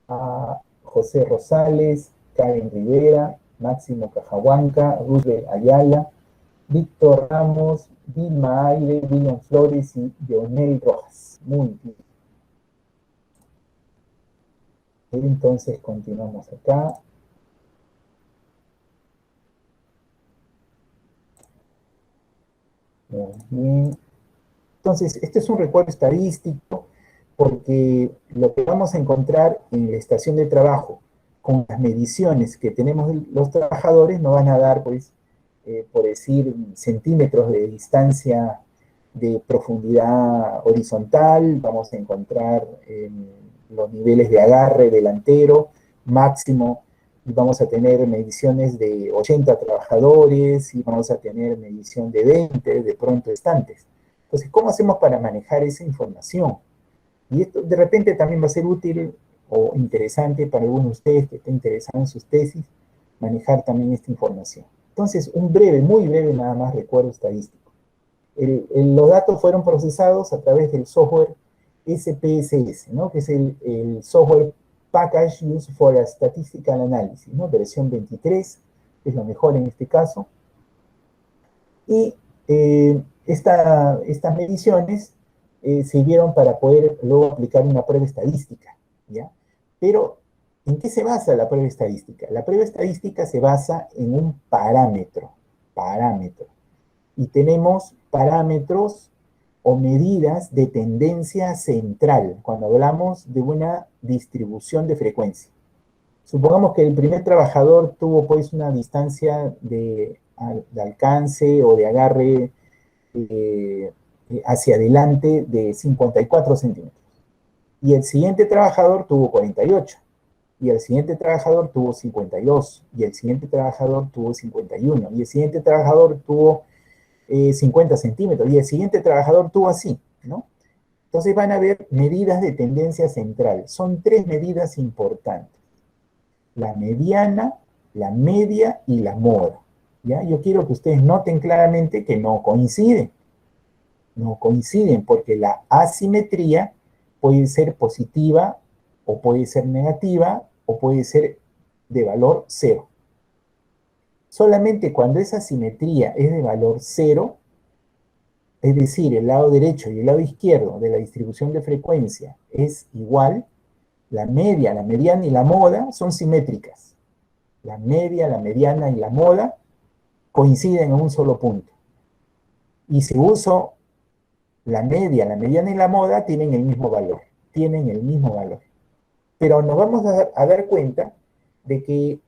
a José Rosales, Karen Rivera, Máximo Cajahuanca, Rubén Ayala, Víctor Ramos, Vilma Aire, William Flores y Leonel Rojas. Muy bien. Entonces continuamos acá. Muy bien. Entonces, este es un recuadro estadístico porque lo que vamos a encontrar en la estación de trabajo con las mediciones que tenemos los trabajadores nos van a dar, pues, por decir, centímetros de distancia de profundidad horizontal, vamos a encontrar los niveles de agarre delantero máximo, y vamos a tener mediciones de 80 trabajadores, y vamos a tener medición de 20, de pronto estantes. Entonces, ¿cómo hacemos para manejar esa información? Y esto de repente también va a ser útil o interesante para algunos de ustedes que estén interesados en sus tesis, manejar también esta información. Entonces, un breve, muy breve nada más recuerdo estadístico. Los datos fueron procesados a través del software SPSS, ¿no? Que es el software Package Used for a Statistical Analysis, ¿no? Versión 23, que es lo mejor en este caso. Y estas mediciones sirvieron para poder luego aplicar una prueba estadística, ¿ya? Pero, ¿en qué se basa la prueba estadística? La prueba estadística se basa en un parámetro. Y tenemos parámetros o medidas de tendencia central cuando hablamos de una distribución de frecuencia. Supongamos que el primer trabajador tuvo pues una distancia de alcance o de agarre hacia adelante de 54 centímetros. Y el siguiente trabajador tuvo 48. Y el siguiente trabajador tuvo 52. Y el siguiente trabajador tuvo 51. Y el siguiente trabajador tuvo 50 centímetros. Y el siguiente trabajador tuvo así, ¿no? Entonces van a ver medidas de tendencia central. Son tres medidas importantes: la mediana, la media y la moda. ¿Ya? Yo quiero que ustedes noten claramente que no coinciden. No coinciden porque la asimetría puede ser positiva o puede ser negativa o puede ser de valor cero. Solamente cuando esa simetría es de valor cero, es decir, el lado derecho y el lado izquierdo de la distribución de frecuencia es igual, la media, la mediana y la moda son simétricas. La media, la mediana y la moda coinciden en un solo punto. Y si uso la media, la mediana y la moda, tienen el mismo valor. Pero nos vamos a dar cuenta de que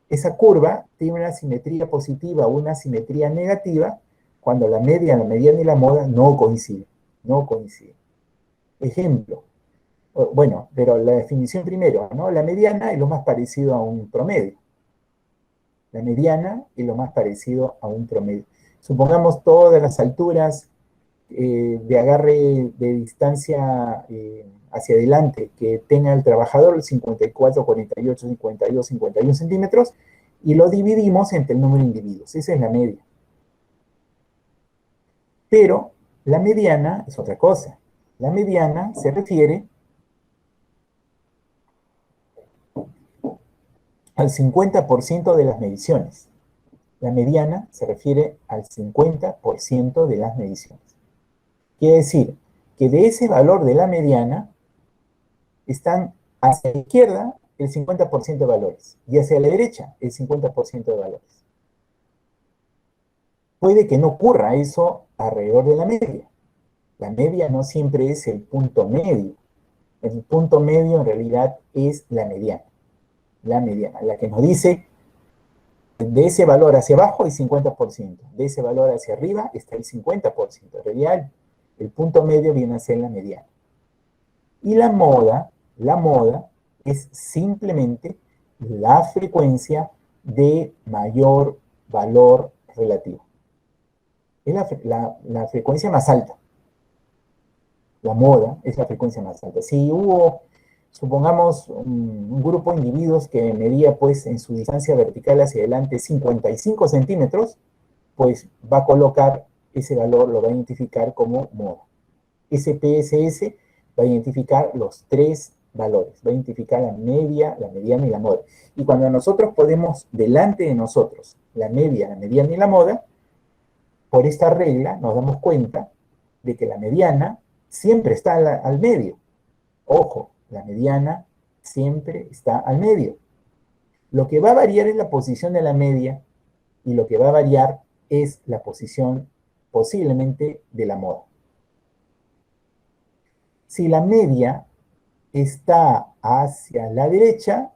esa curva tiene una simetría positiva o una simetría negativa cuando la media, la mediana y la moda no coinciden. Ejemplo, bueno, pero la definición primero, ¿no? La mediana es lo más parecido a un promedio. La mediana es lo más parecido a un promedio. Supongamos todas las alturas de agarre de distancia hacia adelante que tenga el trabajador, 54, 48, 52, 51 centímetros, y lo dividimos entre el número de individuos. Esa es la media. Pero la mediana es otra cosa. La mediana se refiere al 50% de las mediciones. La mediana se refiere al 50% de las mediciones. Quiere decir que de ese valor de la mediana están hacia la izquierda el 50% de valores y hacia la derecha el 50% de valores. Puede que no ocurra eso alrededor de la media. La media no siempre es el punto medio. El punto medio en realidad es la mediana. La mediana, la que nos dice de ese valor hacia abajo el 50%, de ese valor hacia arriba está el 50%. En realidad el punto medio viene a ser la mediana. Y la moda es simplemente la frecuencia de mayor valor relativo. Es la frecuencia más alta. La moda es la frecuencia más alta. Si hubo, supongamos, un grupo de individuos que medía pues en su distancia vertical hacia adelante 55 centímetros, pues va a colocar ese valor, lo va a identificar como moda. Ese PSS va a identificar los tres valores, va a identificar la media, la mediana y la moda. Y cuando nosotros ponemos delante de nosotros la media, la mediana y la moda, por esta regla nos damos cuenta de que la mediana siempre está al medio. Ojo, la mediana siempre está al medio. Lo que va a variar es la posición de la media y lo que va a variar es la posición posiblemente de la moda. Si la media está hacia la derecha,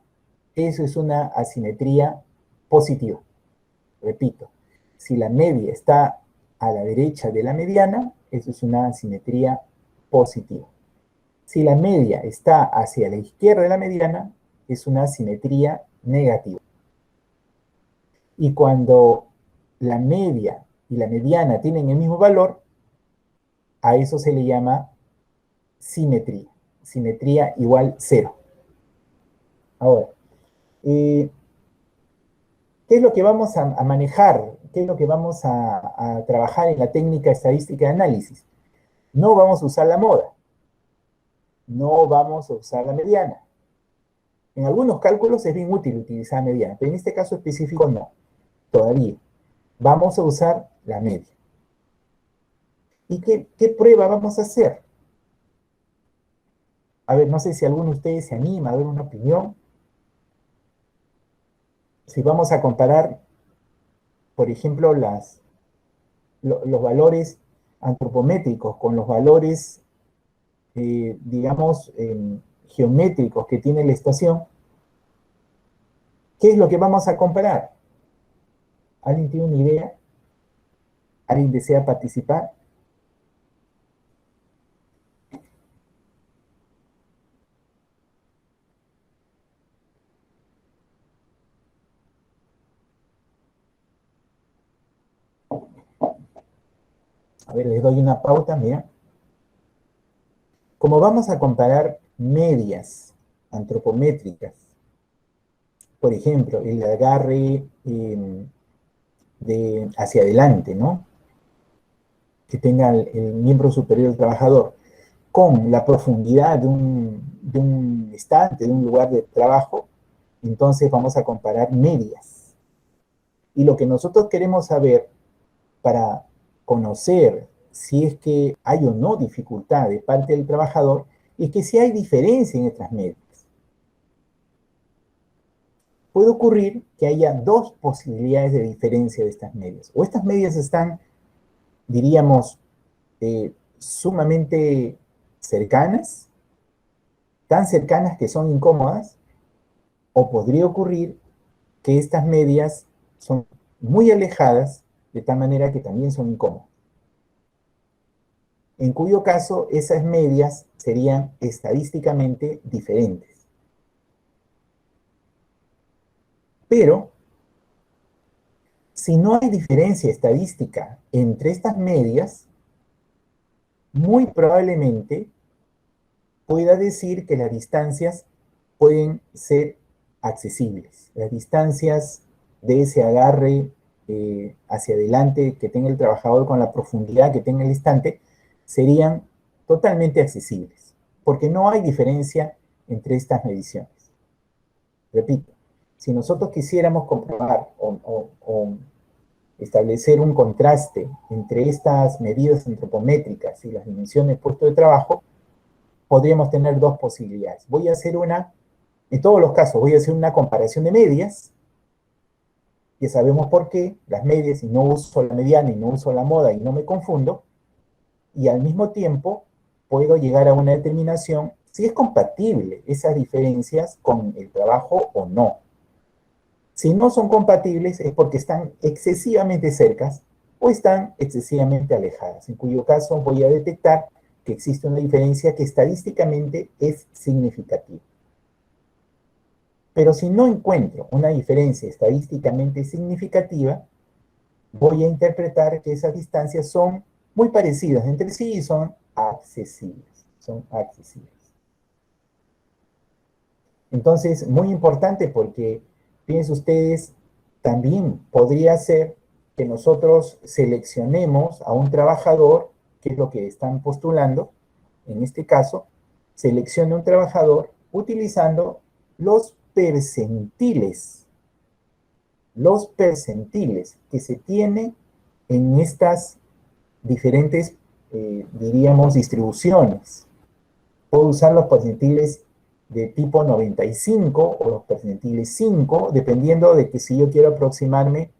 eso es una asimetría positiva. Repito, si la media está a la derecha de la mediana, eso es una asimetría positiva. Si la media está hacia la izquierda de la mediana, es una asimetría negativa. Y cuando la media y la mediana tienen el mismo valor, a eso se le llama simetría. Simetría igual 0. Ahora, ¿qué es lo que vamos a manejar? ¿Qué es lo que vamos a trabajar en la técnica estadística de análisis? No vamos a usar la moda. No vamos a usar la mediana. En algunos cálculos es bien útil utilizar mediana, pero en este caso específico no. Todavía. Vamos a usar la media. ¿Y qué prueba vamos a hacer? A ver, no sé si alguno de ustedes se anima a dar una opinión. Si vamos a comparar, por ejemplo, los valores antropométricos con los valores, digamos, geométricos que tiene la estación, ¿qué es lo que vamos a comparar? ¿Alguien tiene una idea? ¿Alguien desea participar? A ver, les doy una pauta, mira. Como vamos a comparar medias antropométricas, por ejemplo, el agarre hacia adelante, ¿no? Que tenga el miembro superior del trabajador, con la profundidad de un estante, de un lugar de trabajo, entonces vamos a comparar medias. Y lo que nosotros queremos saber para conocer si es que hay o no dificultad de parte del trabajador es que si hay diferencia en estas medias. Puede ocurrir que haya dos posibilidades de diferencia de estas medias. O estas medias están, diríamos, sumamente cercanas, tan cercanas que son incómodas, o podría ocurrir que estas medias son muy alejadas, de tal manera que también son incómodas. En cuyo caso, esas medias serían estadísticamente diferentes. Pero, si no hay diferencia estadística entre estas medias, muy probablemente pueda decir que las distancias pueden ser accesibles. Las distancias de ese agarre hacia adelante que tenga el trabajador con la profundidad que tenga el estante serían totalmente accesibles, porque no hay diferencia entre estas mediciones. Repito, si nosotros quisiéramos comprobar o establecer un contraste entre estas medidas antropométricas y las dimensiones del puesto de trabajo, podríamos tener dos posibilidades. Voy a hacer en todos los casos, voy a hacer una comparación de medias, que sabemos por qué, las medias, y no uso la mediana y no uso la moda y no me confundo, y al mismo tiempo puedo llegar a una determinación si es compatible esas diferencias con el trabajo o no. Si no son compatibles es porque están excesivamente cercas o están excesivamente alejadas, en cuyo caso voy a detectar que existe una diferencia que estadísticamente es significativa. Pero si no encuentro una diferencia estadísticamente significativa, voy a interpretar que esas distancias son muy parecidas entre sí y son accesibles. Entonces, muy importante porque, fíjense ustedes, también podría ser que nosotros seleccionemos a un trabajador, que es lo que están postulando, en este caso, seleccione un trabajador utilizando los percentiles que se tienen en estas diferentes, diríamos, distribuciones. Puedo usar los percentiles de tipo 95 o los percentiles 5, dependiendo de que si yo quiero aproximarme,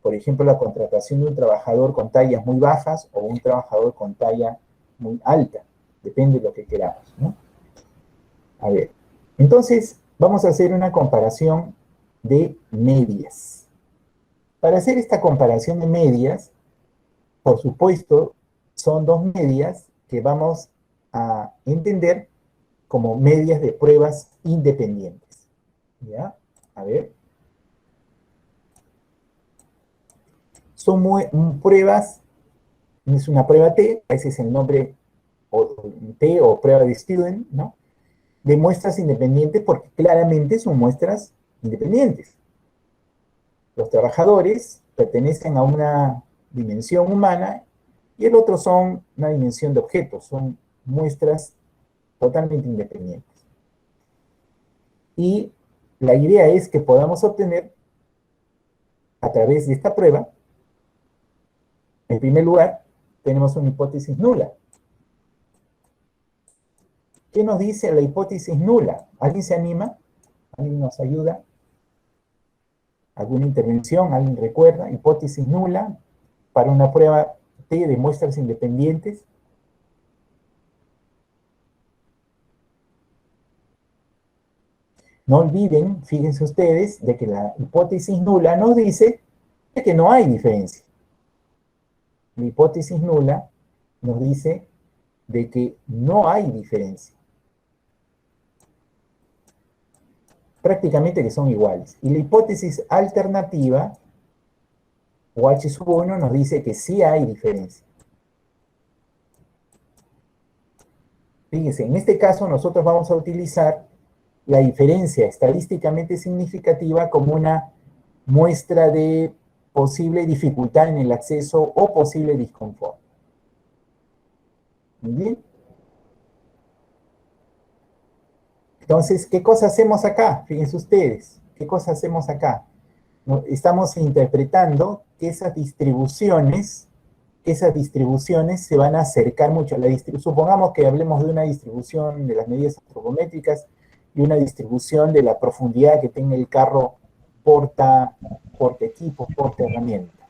por ejemplo, la contratación de un trabajador con tallas muy bajas o un trabajador con talla muy alta. Depende de lo que queramos, ¿no? A ver, entonces vamos a hacer una comparación de medias. Para hacer esta comparación de medias, por supuesto, son dos medias que vamos a entender como medias de pruebas independientes. ¿Ya? A ver. Son pruebas, es una prueba T, ese es el nombre T o prueba de student, ¿no? De muestras independientes porque claramente son muestras independientes. Los trabajadores pertenecen a una dimensión humana y el otro son una dimensión de objetos, son muestras totalmente independientes. Y la idea es que podamos obtener, a través de esta prueba, en primer lugar, tenemos una hipótesis nula. ¿Qué nos dice la hipótesis nula? ¿Alguien se anima? ¿Alguien nos ayuda? ¿Alguna intervención? ¿Alguien recuerda? Hipótesis nula para una prueba T de muestras independientes. No olviden, fíjense ustedes, de que la hipótesis nula nos dice que no hay diferencia. La hipótesis nula nos dice de que no hay diferencia. Prácticamente que son iguales. Y la hipótesis alternativa, o H sub 1, nos dice que sí hay diferencia. Fíjense, en este caso nosotros vamos a utilizar la diferencia estadísticamente significativa como una muestra de posible dificultad en el acceso o posible disconfort. Muy bien. Entonces, ¿qué cosa hacemos acá? Fíjense ustedes, ¿qué cosa hacemos acá? Estamos interpretando que esas distribuciones se van a acercar mucho. Supongamos que hablemos de una distribución de las medidas antropométricas y una distribución de la profundidad que tenga el carro porta equipos, porta herramientas.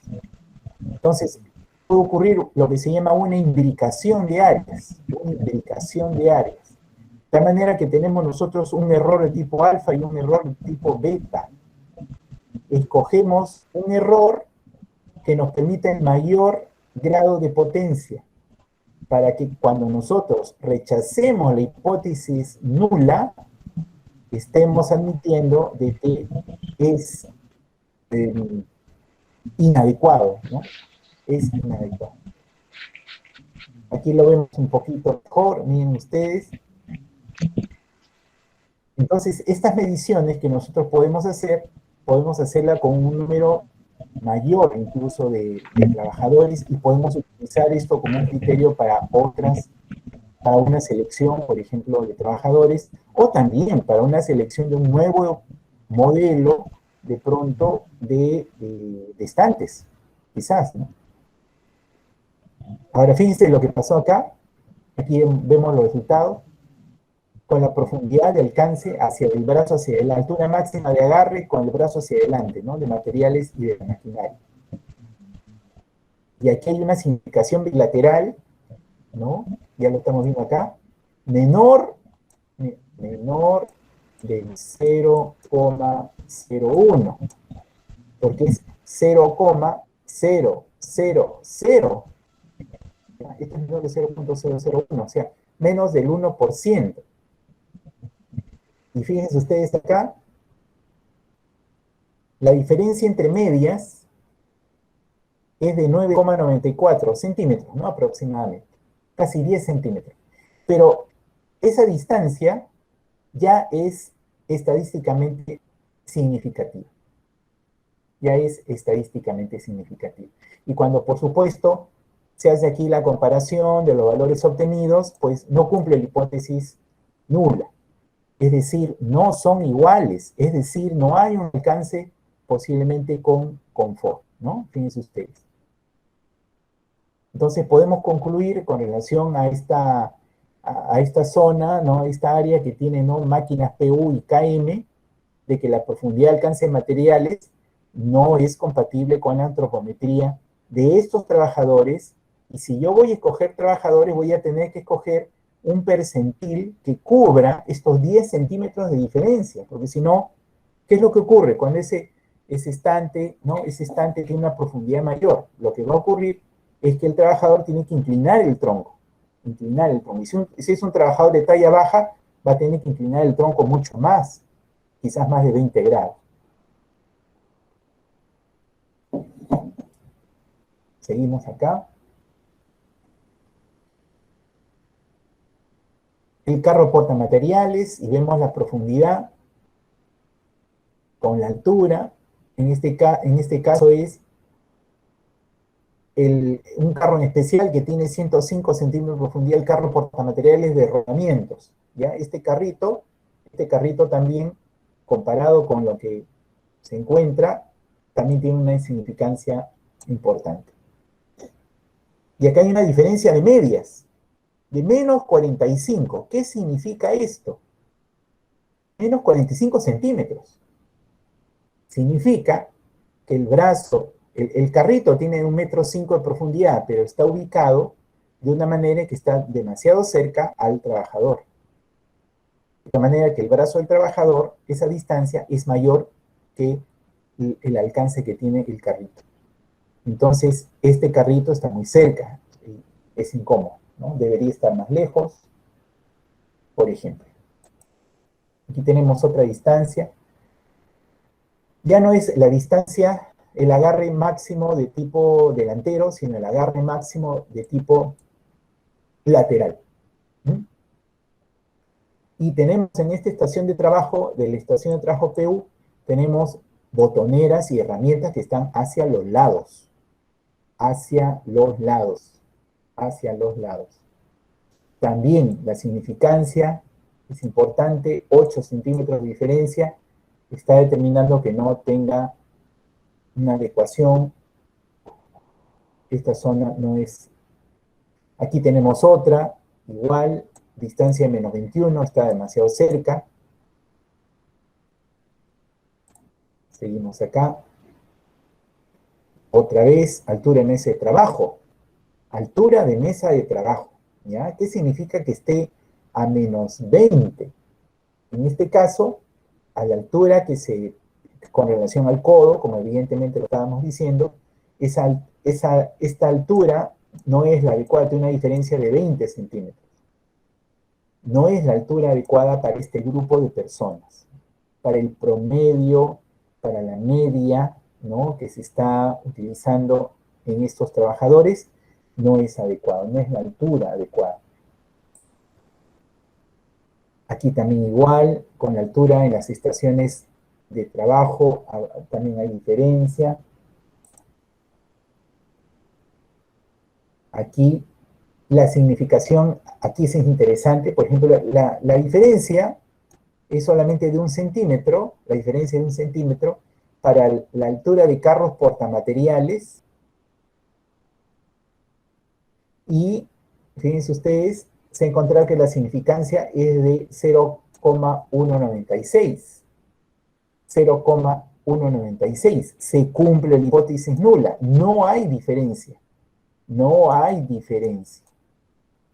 Entonces, puede ocurrir lo que se llama una imbricación de áreas. De tal manera que tenemos nosotros un error de tipo alfa y un error de tipo beta. Escogemos un error que nos permita el mayor grado de potencia, para que cuando nosotros rechacemos la hipótesis nula, estemos admitiendo de que es inadecuado, ¿no? Es inadecuado. Aquí lo vemos un poquito mejor, miren ustedes. Entonces, estas mediciones que nosotros podemos hacerla con un número mayor incluso de trabajadores y podemos utilizar esto como un criterio para una selección, por ejemplo, de trabajadores, o también para una selección de un nuevo modelo, de pronto, de estantes. quizás, ¿no? Ahora fíjense lo que pasó acá. Aquí vemos los resultados con la profundidad de alcance hacia el brazo, hacia la altura máxima de agarre con el brazo hacia adelante, ¿no? De materiales y de la maquinaria. Y aquí hay una significación bilateral, ¿no? Ya lo estamos viendo acá, menor del 0,01, porque es 0,000. Esto es menor de 0,001, o sea, menos del 1%. Y fíjense ustedes acá, la diferencia entre medias es de 9,94 centímetros, ¿no? Aproximadamente, casi 10 centímetros. Pero esa distancia ya es estadísticamente significativa. Ya es estadísticamente significativa. Y cuando, por supuesto, se hace aquí la comparación de los valores obtenidos, pues no cumple la hipótesis nula. Es decir, no son iguales, es decir, no hay un alcance posiblemente con confort, ¿no? Fíjense ustedes. Entonces podemos concluir con relación a esta zona, ¿no? Esta área que tiene, ¿no? Máquinas PU y KM, de que la profundidad de alcance de materiales no es compatible con la antropometría de estos trabajadores, y si yo voy a escoger trabajadores, voy a tener que escoger un percentil que cubra estos 10 centímetros de diferencia, porque si no, ¿qué es lo que ocurre? Cuando ese estante, ¿no? Ese estante tiene una profundidad mayor, lo que va a ocurrir es que el trabajador tiene que inclinar el tronco, y si es un trabajador de talla baja, va a tener que inclinar el tronco mucho más, quizás más de 20 grados. Seguimos acá. El carro porta materiales y vemos la profundidad con la altura. En este caso es un carro en especial que tiene 105 centímetros de profundidad, el carro portamateriales de rodamientos. ¿Ya? Este carrito también, comparado con lo que se encuentra, también tiene una insignificancia importante. Y acá hay una diferencia de medias, de menos 45. ¿Qué significa esto? Menos 45 centímetros. Significa que el brazo, el carrito tiene 1,5 m de profundidad, pero está ubicado de una manera que está demasiado cerca al trabajador. De manera que el brazo del trabajador, esa distancia es mayor que el alcance que tiene el carrito. Entonces, este carrito está muy cerca, es incómodo, ¿no? Debería estar más lejos, por ejemplo. Aquí tenemos otra distancia. Ya no es la distancia, el agarre máximo de tipo delantero, sino el agarre máximo de tipo lateral. Y tenemos en esta estación de trabajo, de la estación de trabajo PU, tenemos botoneras y herramientas que están hacia los lados. Hacia los lados. Hacia los lados. También la significancia es importante, 8 centímetros de diferencia, está determinando que no tenga una adecuación. Esta zona no es. Aquí tenemos otra, igual, distancia de menos 21, está demasiado cerca. Seguimos acá. Otra vez, altura de mesa de trabajo. Altura de mesa de trabajo. ¿Ya? ¿Qué significa que esté a menos 20? En este caso, a la altura con relación al codo, como evidentemente lo estábamos diciendo, esta altura no es la adecuada, tiene una diferencia de 20 centímetros. No es la altura adecuada para este grupo de personas. Para el promedio, para la media, ¿no? Que se está utilizando en estos trabajadores, no es adecuado, no es la altura adecuada. Aquí también igual, con la altura en las estaciones de trabajo, también hay diferencia. Aquí la significación, aquí es interesante, por ejemplo, la diferencia es solamente de 1 centímetro, la diferencia de 1 centímetro para la altura de carros portamateriales y fíjense ustedes, se ha encontrado que la significancia es de 0,196. 0,196. Se cumple la hipótesis nula. No hay diferencia. No hay diferencia.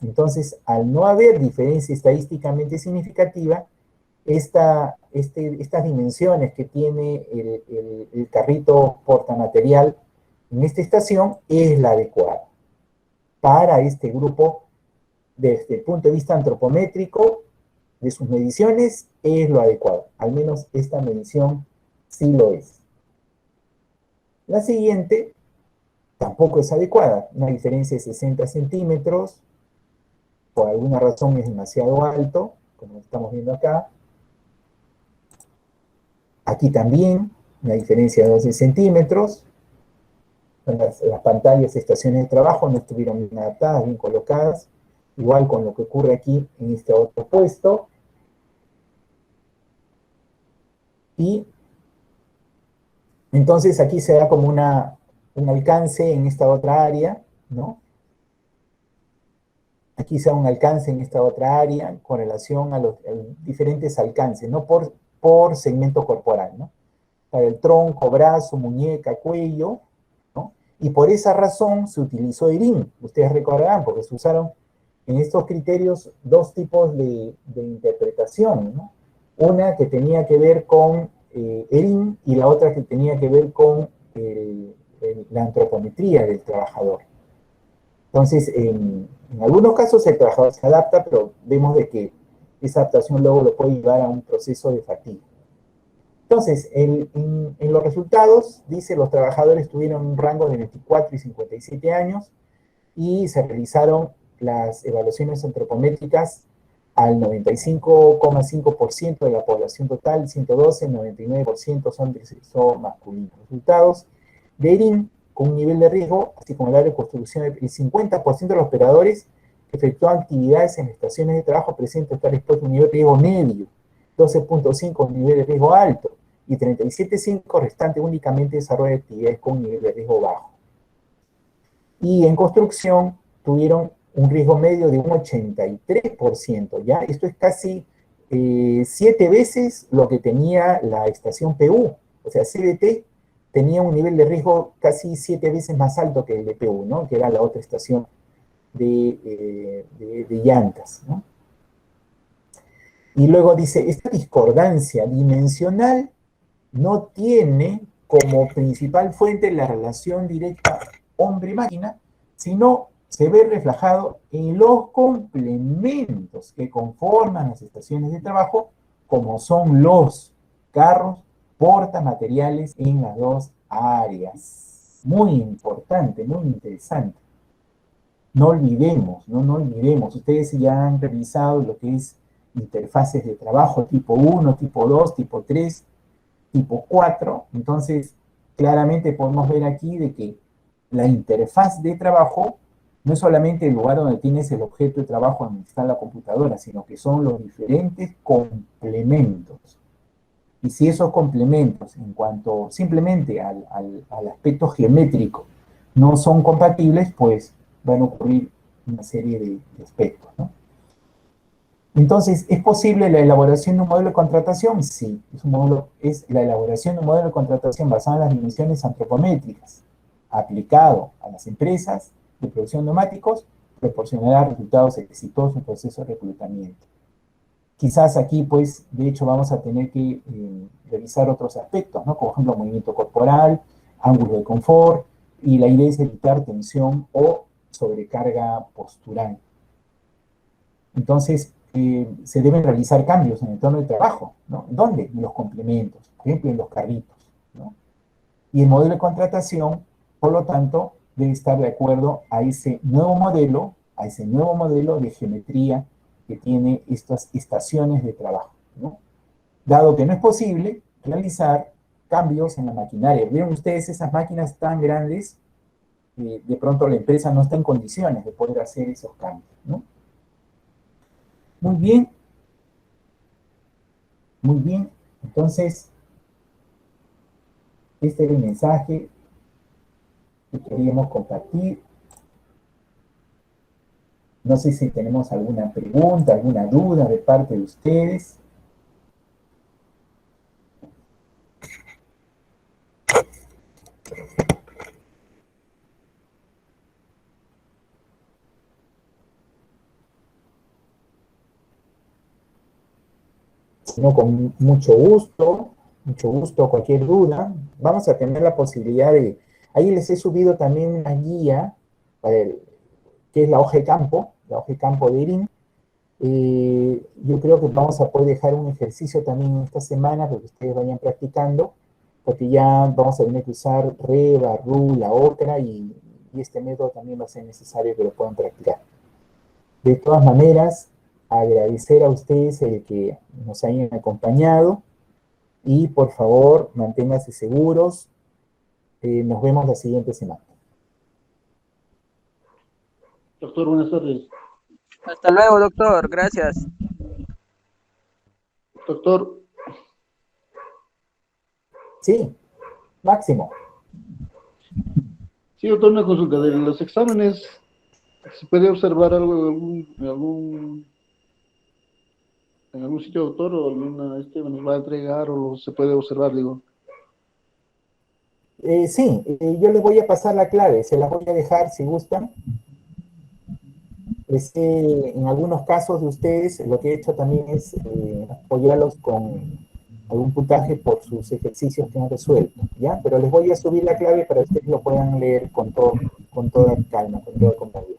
Entonces, al no haber diferencia estadísticamente significativa, estas dimensiones que tiene el carrito portamaterial en esta estación es la adecuada para este grupo. Desde el punto de vista antropométrico de sus mediciones es lo adecuado. Al menos esta medición sí lo es. La siguiente tampoco es adecuada. Una diferencia de 60 centímetros. Por alguna razón es demasiado alto, como estamos viendo acá. Aquí también una diferencia de 12 centímetros. Las pantallas de estaciones de trabajo no estuvieron bien adaptadas, bien colocadas. Igual con lo que ocurre aquí en este otro puesto. Y entonces aquí se da como un alcance en esta otra área, ¿no? Aquí se da un alcance en esta otra área con relación a los diferentes alcances, ¿no? Por segmento corporal, ¿no? Para el tronco, brazo, muñeca, cuello, ¿no? Y por esa razón se utilizó ERIN. Ustedes recordarán, porque se usaron en estos criterios dos tipos de interpretación, ¿no? Una que tenía que ver con ERIN y la otra que tenía que ver con la antropometría del trabajador. Entonces, en algunos casos el trabajador se adapta, pero vemos de que esa adaptación luego lo puede llevar a un proceso de fatiga. Entonces, en los resultados, dice, los trabajadores tuvieron un rango de 24 y 57 años y se realizaron las evaluaciones antropométricas al 95,5% de la población total, 112, 99% son de sexo masculino. Resultados de ERIN con un nivel de riesgo, así como el área de construcción, el 50% de los operadores que efectúan actividades en estaciones de trabajo presentan estar expuestos a un nivel de riesgo medio, 12,5 un nivel de riesgo alto, y 37,5 restante únicamente desarrollo de actividades con un nivel de riesgo bajo. Y en construcción tuvieron un riesgo medio de un 83%, ¿ya? Esto es casi 7 veces lo que tenía la estación PU, o sea, CDT tenía un nivel de riesgo casi 7 veces más alto que el de PU, ¿no? Que era la otra estación de llantas, ¿no? Y luego dice, esta discordancia dimensional no tiene como principal fuente la relación directa hombre-máquina, sino se ve reflejado en los complementos que conforman las estaciones de trabajo, como son los carros, portamateriales en las dos áreas. Muy importante, muy interesante. No olvidemos, no olvidemos, ustedes ya han revisado lo que es interfaces de trabajo tipo 1, tipo 2, tipo 3, tipo 4, entonces claramente podemos ver aquí de que la interfaz de trabajo no es solamente el lugar donde tienes el objeto de trabajo donde está la computadora, sino que son los diferentes complementos. Y si esos complementos, en cuanto simplemente al aspecto geométrico, no son compatibles, pues van a ocurrir una serie de aspectos, ¿no? Entonces, ¿es posible la elaboración de un modelo de contratación? Sí, es la elaboración de un modelo de contratación basado en las dimensiones antropométricas, aplicado a las empresas de producción de neumáticos, proporcionará resultados exitosos en el proceso de reclutamiento. Quizás aquí, pues, de hecho, vamos a tener que revisar otros aspectos, ¿no? Como, por ejemplo, movimiento corporal, ángulo de confort, y la idea es evitar tensión o sobrecarga postural. Entonces, se deben realizar cambios en el entorno de trabajo, ¿no? ¿Dónde? En los complementos, por ejemplo, en los carritos, ¿no? Y el modelo de contratación, por lo tanto, debe estar de acuerdo a ese nuevo modelo de geometría que tiene estas estaciones de trabajo, ¿no? Dado que no es posible realizar cambios en la maquinaria. ¿Vieron ustedes esas máquinas tan grandes? De pronto la empresa no está en condiciones de poder hacer esos cambios, ¿no? Muy bien, muy bien. Entonces, este era el mensaje que queríamos compartir. No sé si tenemos alguna pregunta, alguna duda de parte de ustedes. Si no, con mucho gusto, cualquier duda. Vamos a tener la posibilidad de... Ahí les he subido también una guía para que es la hoja de campo de IRIN. Yo creo que vamos a poder dejar un ejercicio también esta semana para que ustedes vayan practicando, porque ya vamos a tener que usar Reva, Rula, Ocra, y este método también va a ser necesario que lo puedan practicar. De todas maneras, agradecer a ustedes el que nos hayan acompañado y por favor manténganse seguros. Nos vemos la siguiente semana. Doctor, buenas tardes. Hasta luego, doctor. Gracias. Doctor, Sí, Máximo. sí, doctor, una consulta. De los exámenes, ¿se puede observar algo en algún sitio, doctor, o alguna, nos va a entregar, o se puede observar, digo? Sí, yo les voy a pasar la clave, se las voy a dejar si gustan. En algunos casos de ustedes, lo que he hecho también es apoyarlos con algún puntaje por sus ejercicios que han resuelto, ¿ya? Pero les voy a subir la clave para que ustedes lo puedan leer con toda calma, con toda compañía.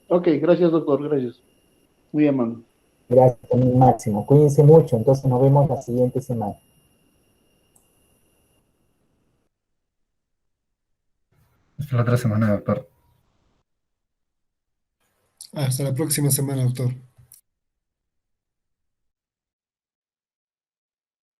Ok, gracias, doctor, gracias. Muy amable. Gracias, también Máximo. Cuídense mucho, entonces nos vemos la siguiente semana. Hasta la otra semana, doctor. Hasta la próxima semana, doctor.